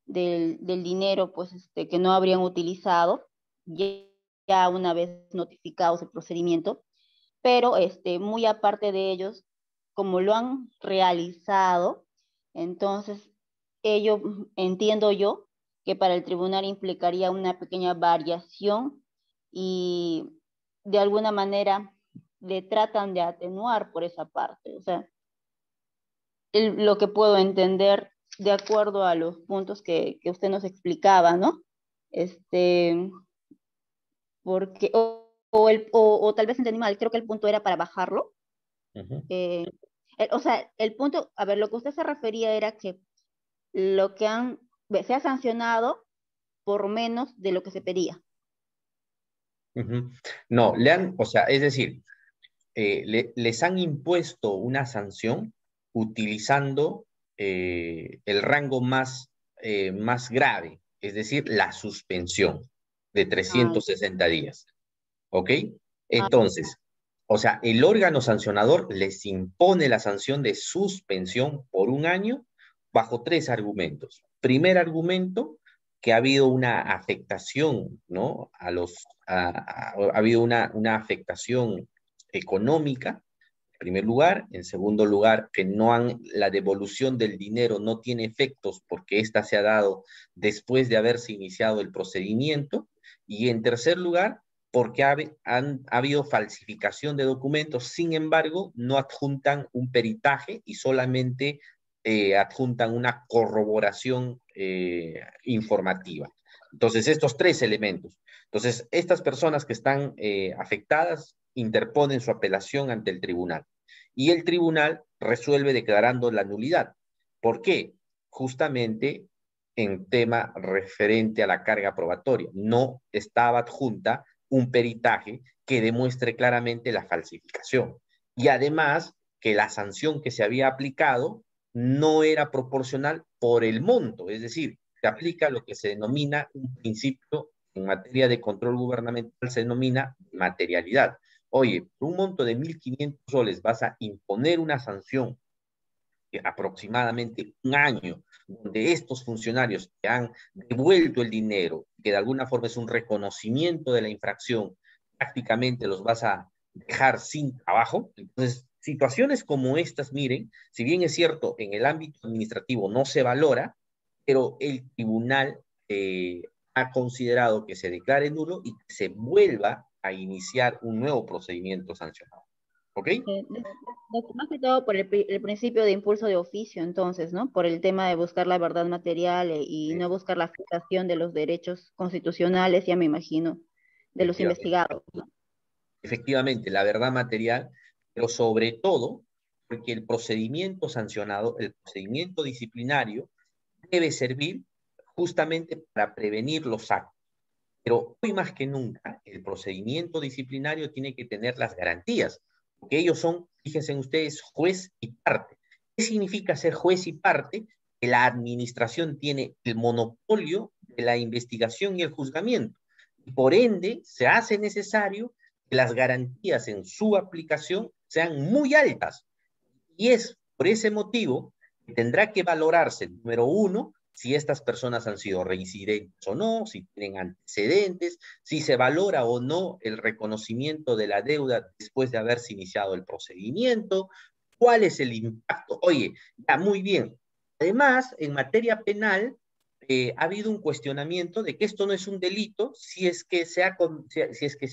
dinero pues que no habrían utilizado, ya una vez notificados el procedimiento, pero muy aparte de ellos, como lo han realizado, entonces ello entiendo yo que para el tribunal implicaría una pequeña variación y de alguna manera le tratan de atenuar por esa parte. O sea, lo que puedo entender de acuerdo a los puntos que usted nos explicaba, ¿no? Este, porque, o tal vez entendí mal, creo que el punto era para bajarlo.
Uh -huh.
O sea, el punto, a ver, lo que usted se refería era que lo que se ha sancionado por menos de lo que se pedía.
Uh -huh. No, o sea, es decir, les han impuesto una sanción utilizando el rango más grave, es decir, la suspensión de
Ah,
360 días. ¿Ok? Entonces, o sea, el órgano sancionador les impone la sanción de suspensión por un año bajo tres argumentos. Primer argumento, que ha habido una afectación, ¿no? Ha habido una afectación económica, en primer lugar. En segundo lugar, que la devolución del dinero no tiene efectos porque ésta se ha dado después de haberse iniciado el procedimiento. Y en tercer lugar, porque ha habido falsificación de documentos, sin embargo, no adjuntan un peritaje y solamente adjuntan una corroboración informativa. Entonces, estos tres elementos. Entonces, estas personas que están afectadas interponen su apelación ante el tribunal y el tribunal resuelve declarando la nulidad. ¿Por qué? Justamente en tema referente a la carga probatoria. No estaba adjunta un peritaje que demuestre claramente la falsificación. Y además que la sanción que se había aplicado no era proporcional por el monto, es decir, se aplica lo que se denomina un principio en materia de control gubernamental, se denomina materialidad. Oye, por un monto de 1.500 soles vas a imponer una sanción de aproximadamente un año, donde estos funcionarios que han devuelto el dinero, que de alguna forma es un reconocimiento de la infracción, prácticamente los vas a dejar sin trabajo. Entonces, situaciones como estas, miren, si bien es cierto, en el ámbito administrativo no se valora, pero el tribunal ha considerado que se declare nulo y que se vuelva a iniciar un nuevo procedimiento sancionado. ¿Ok?
Más que todo por el principio de impulso de oficio, entonces, ¿no? Por el tema de buscar la verdad material y no buscar la afectación de los derechos constitucionales, ya me imagino, de los investigados, ¿no?
Efectivamente, la verdad material, pero sobre todo porque el procedimiento sancionado, el procedimiento disciplinario, debe servir justamente para prevenir los actos. Pero hoy más que nunca, el procedimiento disciplinario tiene que tener las garantías, porque ellos son, fíjense ustedes, juez y parte. ¿Qué significa ser juez y parte? Que la administración tiene el monopolio de la investigación y el juzgamiento. Y por ende, se hace necesario que las garantías en su aplicación sean muy altas. Y es por ese motivo que tendrá que valorarse, número uno, si estas personas han sido reincidentes o no, si tienen antecedentes, si se valora o no el reconocimiento de la deuda después de haberse iniciado el procedimiento, cuál es el impacto. Oye, ya muy bien. Además, en materia penal, ha habido un cuestionamiento de que esto no es un delito si es que se ha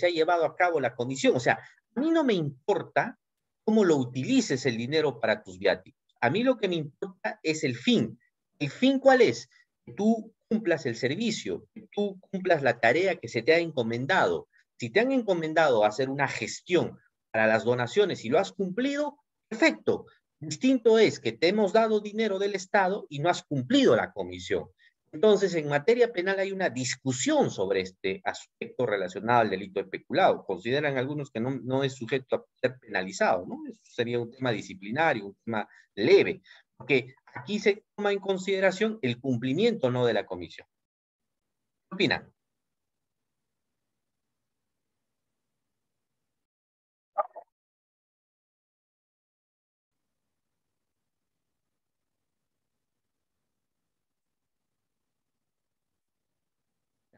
llevado a cabo la comisión. O sea, a mí no me importa cómo lo utilices el dinero para tus viáticos. A mí lo que me importa es el fin. ¿El fin cuál es? Que tú cumplas el servicio, que tú cumplas la tarea que se te ha encomendado. Si te han encomendado hacer una gestión para las donaciones y lo has cumplido, perfecto. Distinto es que te hemos dado dinero del Estado y no has cumplido la comisión. Entonces, en materia penal hay una discusión sobre este aspecto relacionado al delito de peculado. Consideran algunos que no es sujeto a ser penalizado, ¿no? Eso sería un tema disciplinario, un tema leve, porque aquí se toma en consideración el cumplimiento no de la comisión. ¿Qué opinan?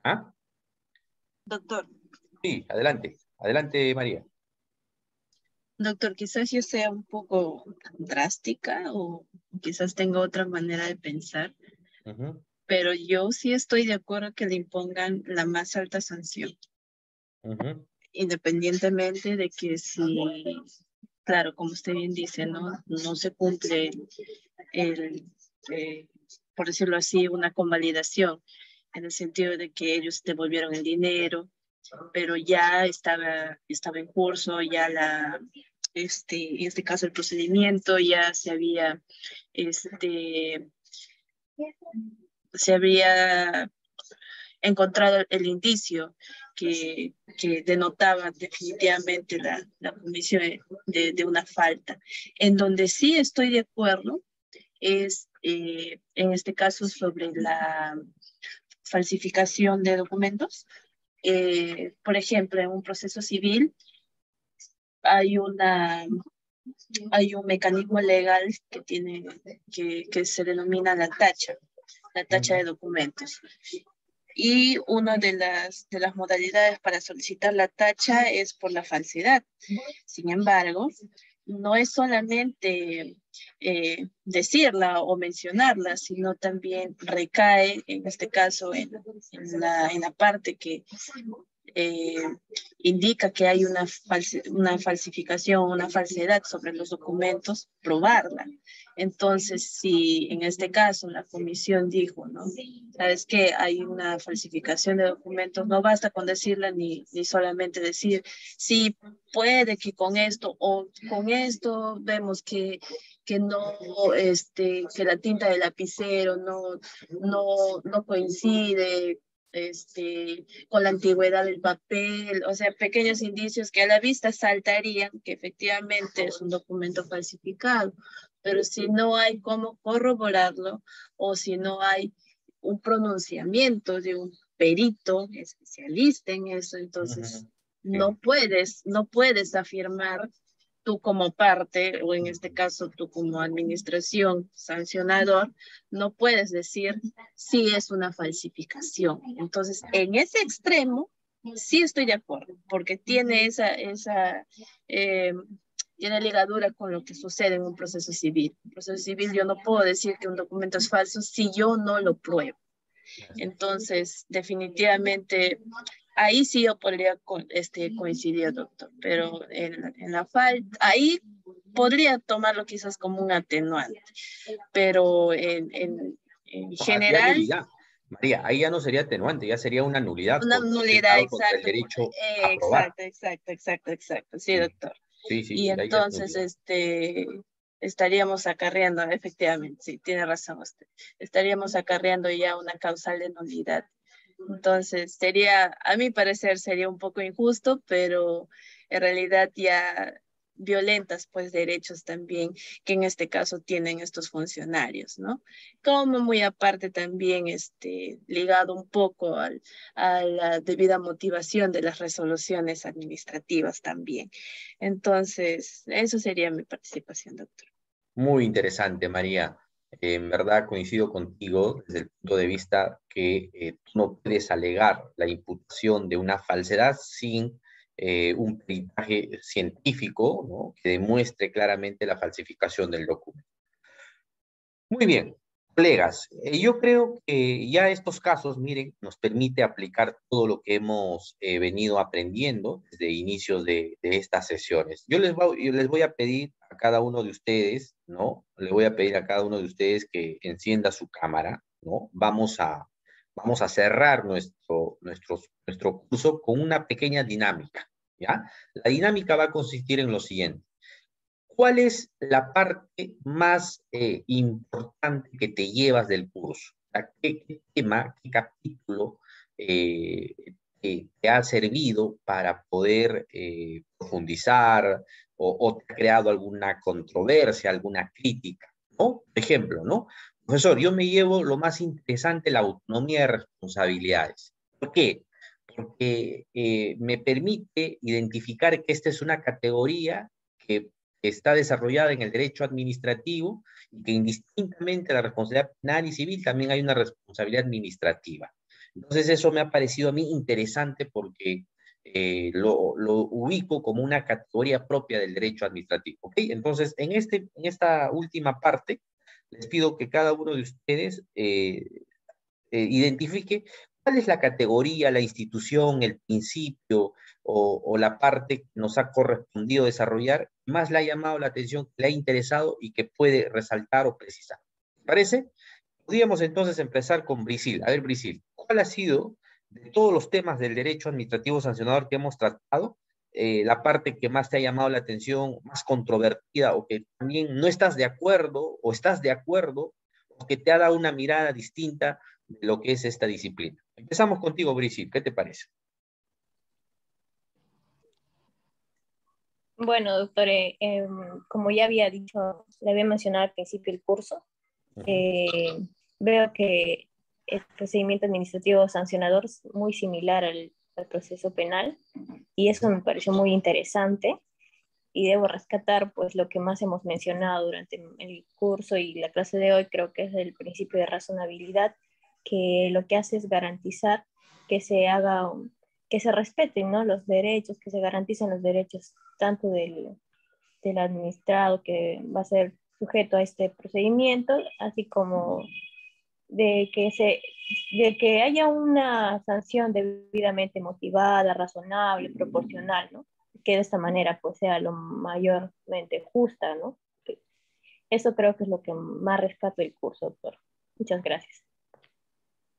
¿Ah?
Doctor,
Sí, adelante. Adelante, María.
doctor, quizás yo sea un poco drástica o quizás tenga otra manera de pensar, pero yo sí estoy de acuerdo que le impongan la más alta sanción, independientemente de que si, claro, como usted bien dice, no se cumple por decirlo así, una convalidación, en el sentido de que ellos devolvieron el dinero, pero ya estaba en curso, ya en este caso el procedimiento ya se había encontrado el indicio que denotaba definitivamente la comisión de una falta. En donde sí estoy de acuerdo es en este caso sobre la falsificación de documentos. Por ejemplo, en un proceso civil hay un mecanismo legal que se denomina la tacha de documentos. Y una de las modalidades para solicitar la tacha es por la falsedad. Sin embargo, no es solamente decirla o mencionarla, sino también recae, en este caso, en la parte que indica que hay una falsificación, una falsedad sobre los documentos, probarla. Entonces, si en este caso la comisión dijo, ¿no? ¿Sabes qué? Hay una falsificación de documentos, no basta con decirla ni solamente decir, sí, puede que con esto o con esto vemos que no, que la tinta del lapicero no coincide con la antigüedad del papel, o sea, pequeños indicios que a la vista saltarían que efectivamente es un documento falsificado, pero si no hay cómo corroborarlo o si no hay un pronunciamiento de un perito especialista en eso, entonces no puedes afirmar tú como parte, o en este caso tú como administración sancionador, no puedes decir si es una falsificación. Entonces, en ese extremo, sí estoy de acuerdo, porque tiene tiene ligadura con lo que sucede en un proceso civil. En un proceso civil yo no puedo decir que un documento es falso si yo no lo pruebo. Entonces, definitivamente, ahí sí yo podría coincidir, doctor, pero en la falta, ahí podría tomarlo quizás como un atenuante, pero en general...
María, ahí ya no sería atenuante, ya sería una nulidad.
Una nulidad,
contra el derecho a probar.
Exacto, sí, doctor.
Sí,
y entonces, estaríamos acarreando, efectivamente, sí, tiene razón usted, estaríamos acarreando ya una causal de nulidad. Entonces, a mi parecer, sería un poco injusto, pero en realidad ya violentas, pues, derechos también que en este caso tienen estos funcionarios, ¿no? Como muy aparte también, ligado un poco a la debida motivación de las resoluciones administrativas también. Entonces, eso sería mi participación, doctor.
Muy interesante, María. En verdad coincido contigo desde el punto de vista que tú no puedes alegar la imputación de una falsedad sin un peritaje científico, ¿no? Que demuestre claramente la falsificación del documento. Muy bien, colegas, yo creo que ya estos casos, miren, nos permite aplicar todo lo que hemos venido aprendiendo desde inicios de estas sesiones. Yo les voy a pedir a cada uno de ustedes, ¿no? Le voy a pedir a cada uno de ustedes que encienda su cámara, ¿no? Vamos a cerrar nuestro curso con una pequeña dinámica, ¿ya? La dinámica va a consistir en lo siguiente. ¿Cuál es la parte más importante que te llevas del curso? ¿Qué tema, qué capítulo te ha servido para poder profundizar o te ha creado alguna controversia, alguna crítica? ¿No? Por ejemplo, ¿no? Profesor, yo me llevo lo más interesante, la autonomía de responsabilidades. ¿Por qué? Porque me permite identificar que esta es una categoría que está desarrollada en el derecho administrativo y que indistintamente de la responsabilidad penal y civil también hay una responsabilidad administrativa. Entonces eso me ha parecido a mí interesante porque lo ubico como una categoría propia del derecho administrativo. ¿Okay? Entonces, en esta última parte, les pido que cada uno de ustedes identifique cuál es la categoría, la institución, el principio o la parte que nos ha correspondido desarrollar, más le ha llamado la atención, que le ha interesado y que puede resaltar o precisar. ¿Te parece? Podríamos entonces empezar con Brisil. A ver, Brisil, ¿cuál ha sido, de todos los temas del derecho administrativo sancionador que hemos tratado, la parte que más te ha llamado la atención, más controvertida o que también no estás de acuerdo o estás de acuerdo o que te ha dado una mirada distinta de lo que es esta disciplina? Empezamos contigo, Brisil, ¿qué te parece?
Bueno, doctor, como ya había dicho, le había mencionado al principio del curso, veo que el procedimiento administrativo sancionador es muy similar al proceso penal y eso me pareció muy interesante y debo rescatar pues lo que más hemos mencionado durante el curso y la clase de hoy, creo que es el principio de razonabilidad, que lo que hace es garantizar que se haga, que se respeten, ¿no?, los derechos, que se garanticen los derechos tanto del administrado que va a ser sujeto a este procedimiento, así como de que haya una sanción debidamente motivada, razonable, proporcional, ¿no? Que de esta manera pues sea lo mayormente justa, ¿no? Eso creo que es lo que más rescato del curso, doctor. Muchas gracias.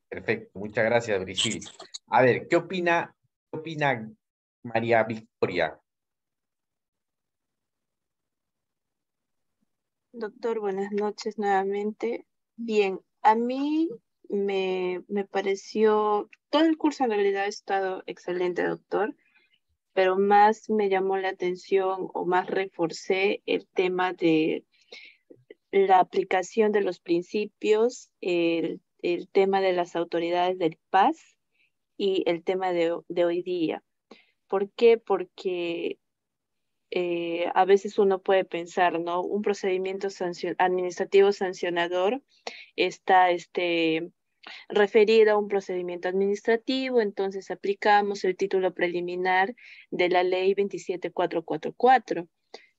Perfecto, muchas gracias, Brigitte. A ver, ¿qué opina María Victoria?
Doctor, buenas noches nuevamente. Bien, a mí me pareció, todo el curso en realidad ha estado excelente, doctor, pero más me llamó la atención o más reforcé el tema de la aplicación de los principios, el tema de las autoridades del PAS y el tema de hoy día. ¿Por qué? Porque a veces uno puede pensar, ¿no? Un procedimiento administrativo sancionador está referido a un procedimiento administrativo, entonces aplicamos el título preliminar de la ley 27444.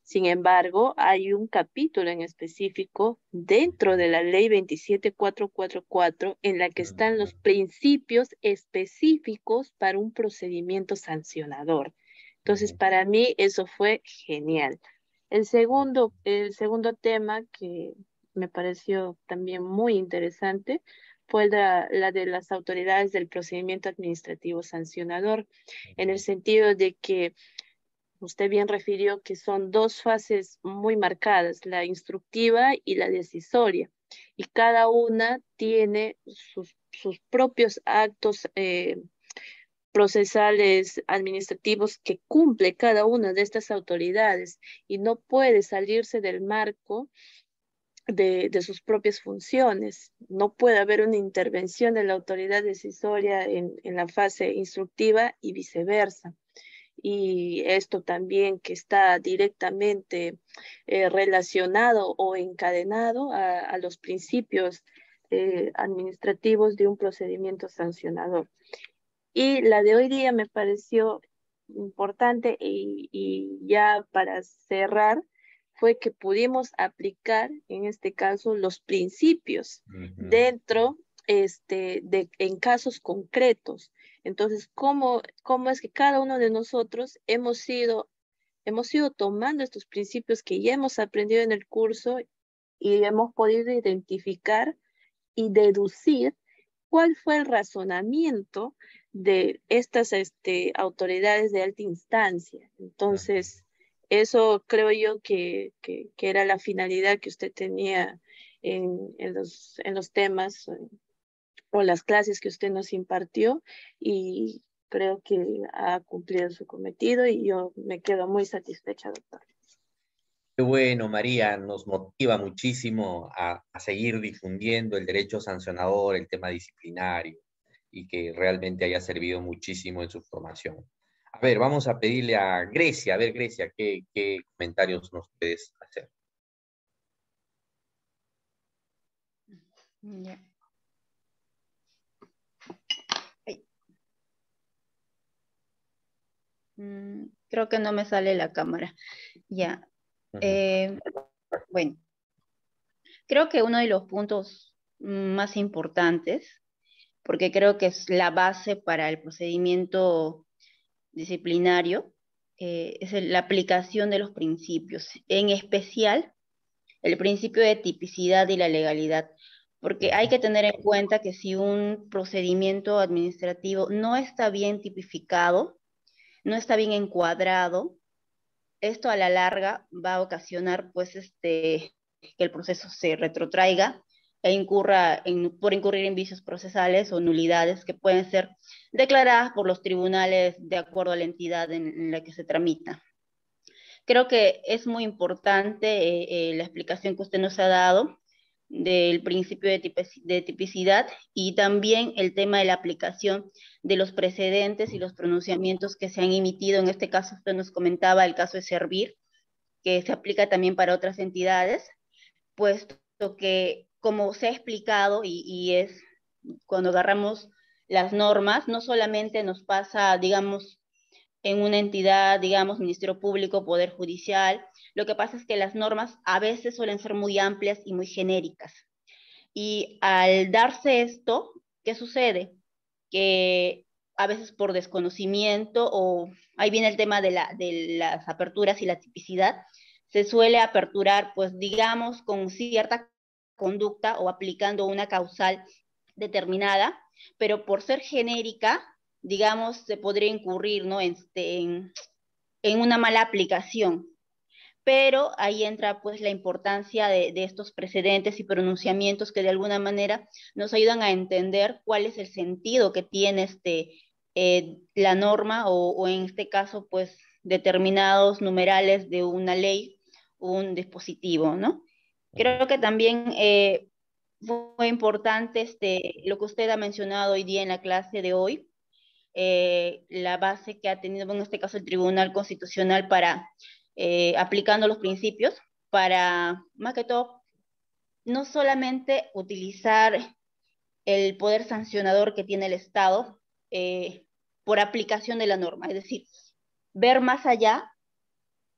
Sin embargo, hay un capítulo en específico dentro de la ley 27444 en la que están los principios específicos para un procedimiento sancionador. Entonces, para mí eso fue genial. El segundo tema que me pareció también muy interesante fue la de las autoridades del procedimiento administrativo sancionador, en el sentido de que usted bien refirió que son dos fases muy marcadas, la instructiva y la decisoria, y cada una tiene sus propios actos procesales administrativos que cumple cada una de estas autoridades y no puede salirse del marco de sus propias funciones. No puede haber una intervención de la autoridad decisoria en la fase instructiva y viceversa. Y esto también que está directamente relacionado o encadenado a los principios administrativos de un procedimiento sancionador. Y la de hoy día me pareció importante y ya para cerrar fue que pudimos aplicar en este caso los principios dentro en casos concretos. Entonces, ¿cómo es que cada uno de nosotros hemos ido tomando estos principios que ya hemos aprendido en el curso y hemos podido identificar y deducir cuál fue el razonamiento de estas autoridades de alta instancia? Entonces, eso creo yo que era la finalidad que usted tenía en los temas o las clases que usted nos impartió, y creo que ha cumplido su cometido y yo me quedo muy satisfecha, doctor.
Qué bueno, María, nos motiva muchísimo a seguir difundiendo el derecho sancionador, el tema disciplinario, y que realmente haya servido muchísimo en su formación. A ver, vamos a pedirle a Grecia. A ver, Grecia, ¿qué comentarios nos puedes hacer?
Ya. Creo que no me sale la cámara. Ya. Bueno, creo que uno de los puntos más importantes, porque creo que es la base para el procedimiento disciplinario, es la aplicación de los principios, en especial el principio de tipicidad y la legalidad, porque hay que tener en cuenta que si un procedimiento administrativo no está bien tipificado, no está bien encuadrado, esto a la larga va a ocasionar pues que el proceso se retrotraiga e por incurrir en vicios procesales o nulidades que pueden ser declaradas por los tribunales de acuerdo a la entidad en la que se tramita. Creo que es muy importante la explicación que usted nos ha dado del principio de tipicidad y también el tema de la aplicación de los precedentes y los pronunciamientos que se han emitido. En este caso usted nos comentaba el caso de Servir, que se aplica también para otras entidades, puesto que como se ha explicado y es cuando agarramos las normas, no solamente nos pasa, digamos, en una entidad, digamos, Ministerio Público, Poder Judicial. Lo que pasa es que las normas a veces suelen ser muy amplias y muy genéricas. Y al darse esto, ¿qué sucede? Que a veces por desconocimiento, o ahí viene el tema de las aperturas y la tipicidad, se suele aperturar, pues digamos, con cierta conducta o aplicando una causal determinada, pero por ser genérica, digamos, se podría incurrir, ¿no? En una mala aplicación. Pero ahí entra pues la importancia de estos precedentes y pronunciamientos que de alguna manera nos ayudan a entender cuál es el sentido que tiene la norma o en este caso pues determinados numerales de una ley, un dispositivo, ¿no? Creo que también fue importante lo que usted ha mencionado hoy día en la clase de hoy, la base que ha tenido en este caso el Tribunal Constitucional para aplicando los principios para, más que todo, no solamente utilizar el poder sancionador que tiene el Estado por aplicación de la norma, es decir, ver más allá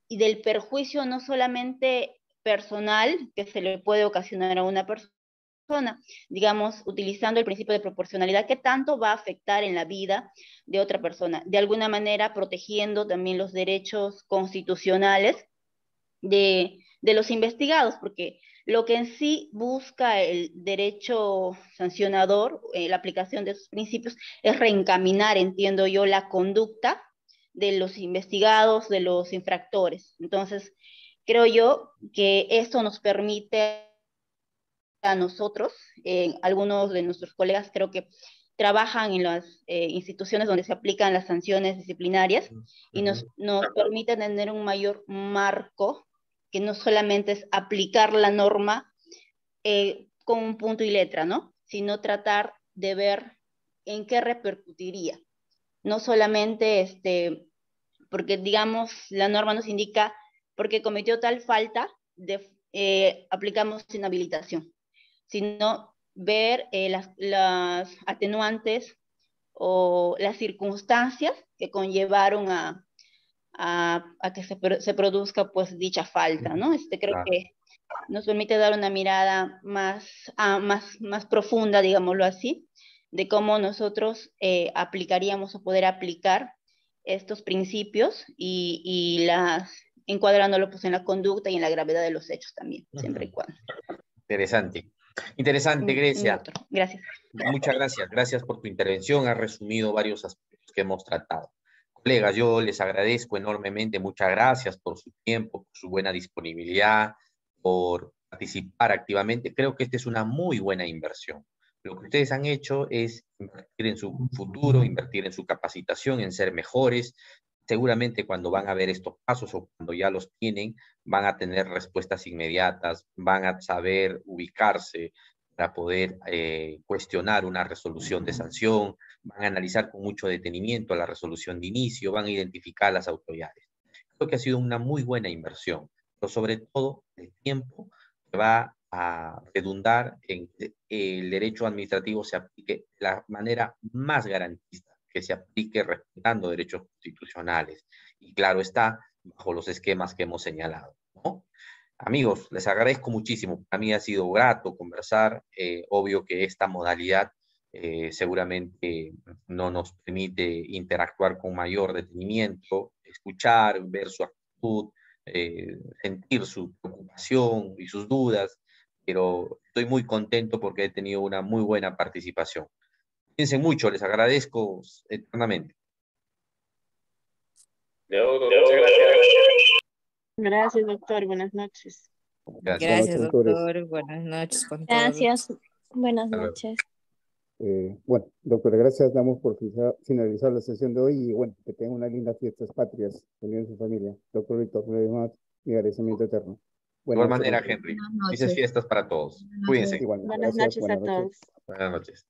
y del perjuicio no solamente personal que se le puede ocasionar a una persona, digamos, utilizando el principio de proporcionalidad, ¿qué tanto va a afectar en la vida de otra persona? De alguna manera protegiendo también los derechos constitucionales de los investigados, porque lo que en sí busca el derecho sancionador, la aplicación de sus principios, es reencaminar, entiendo yo, la conducta de los investigados, de los infractores. Entonces, creo yo que esto nos permite a nosotros, algunos de nuestros colegas creo que trabajan en las instituciones donde se aplican las sanciones disciplinarias y nos permite tener un mayor marco que no solamente es aplicar la norma con un punto y letra, ¿no? Sino tratar de ver en qué repercutiría. No solamente porque digamos la norma nos indica porque cometió tal falta, aplicamos inhabilitación, sino ver las atenuantes o las circunstancias que conllevaron a que se produzca pues dicha falta, ¿no? Creo que nos permite dar una mirada más profunda, digámoslo así, de cómo nosotros aplicaríamos o poder aplicar estos principios y encuadrándolo pues en la conducta y en la gravedad de los hechos también, siempre y cuando.
Interesante. Interesante, Grecia.
Gracias.
Muchas gracias. Gracias por tu intervención. Has resumido varios aspectos que hemos tratado. Colegas, yo les agradezco enormemente. Muchas gracias por su tiempo, por su buena disponibilidad, por participar activamente. Creo que esta es una muy buena inversión. Lo que ustedes han hecho es invertir en su futuro, invertir en su capacitación, en ser mejores. Seguramente cuando van a ver estos pasos o cuando ya los tienen, van a tener respuestas inmediatas, van a saber ubicarse para poder cuestionar una resolución de sanción, van a analizar con mucho detenimiento la resolución de inicio, van a identificar a las autoridades. Creo que ha sido una muy buena inversión, pero sobre todo el tiempo que va a redundar en que el derecho administrativo se aplique de la manera más garantista, que se aplique respetando derechos constitucionales. Y claro está, bajo los esquemas que hemos señalado, ¿no? Amigos, les agradezco muchísimo. Para mí ha sido grato conversar. Obvio que esta modalidad seguramente no nos permite interactuar con mayor detenimiento, escuchar, ver su actitud, sentir su preocupación y sus dudas, pero estoy muy contento porque he tenido una muy buena participación. Cuídense mucho, les agradezco eternamente.
Muchas gracias.
Gracias, doctor. Buenas noches.
Gracias,
doctor. Buenas noches con todos.
Gracias. Buenas noches.
Bueno, doctora, gracias. Damos por finalizar la sesión de hoy y bueno, que tengan unas lindas fiestas patrias, con su familia. Doctor Víctor, una vez más, mi agradecimiento eterno.
De igual manera, Henry. Felices fiestas para todos. Cuídense.
Igual,
buenas noches a todos.
Buenas noches.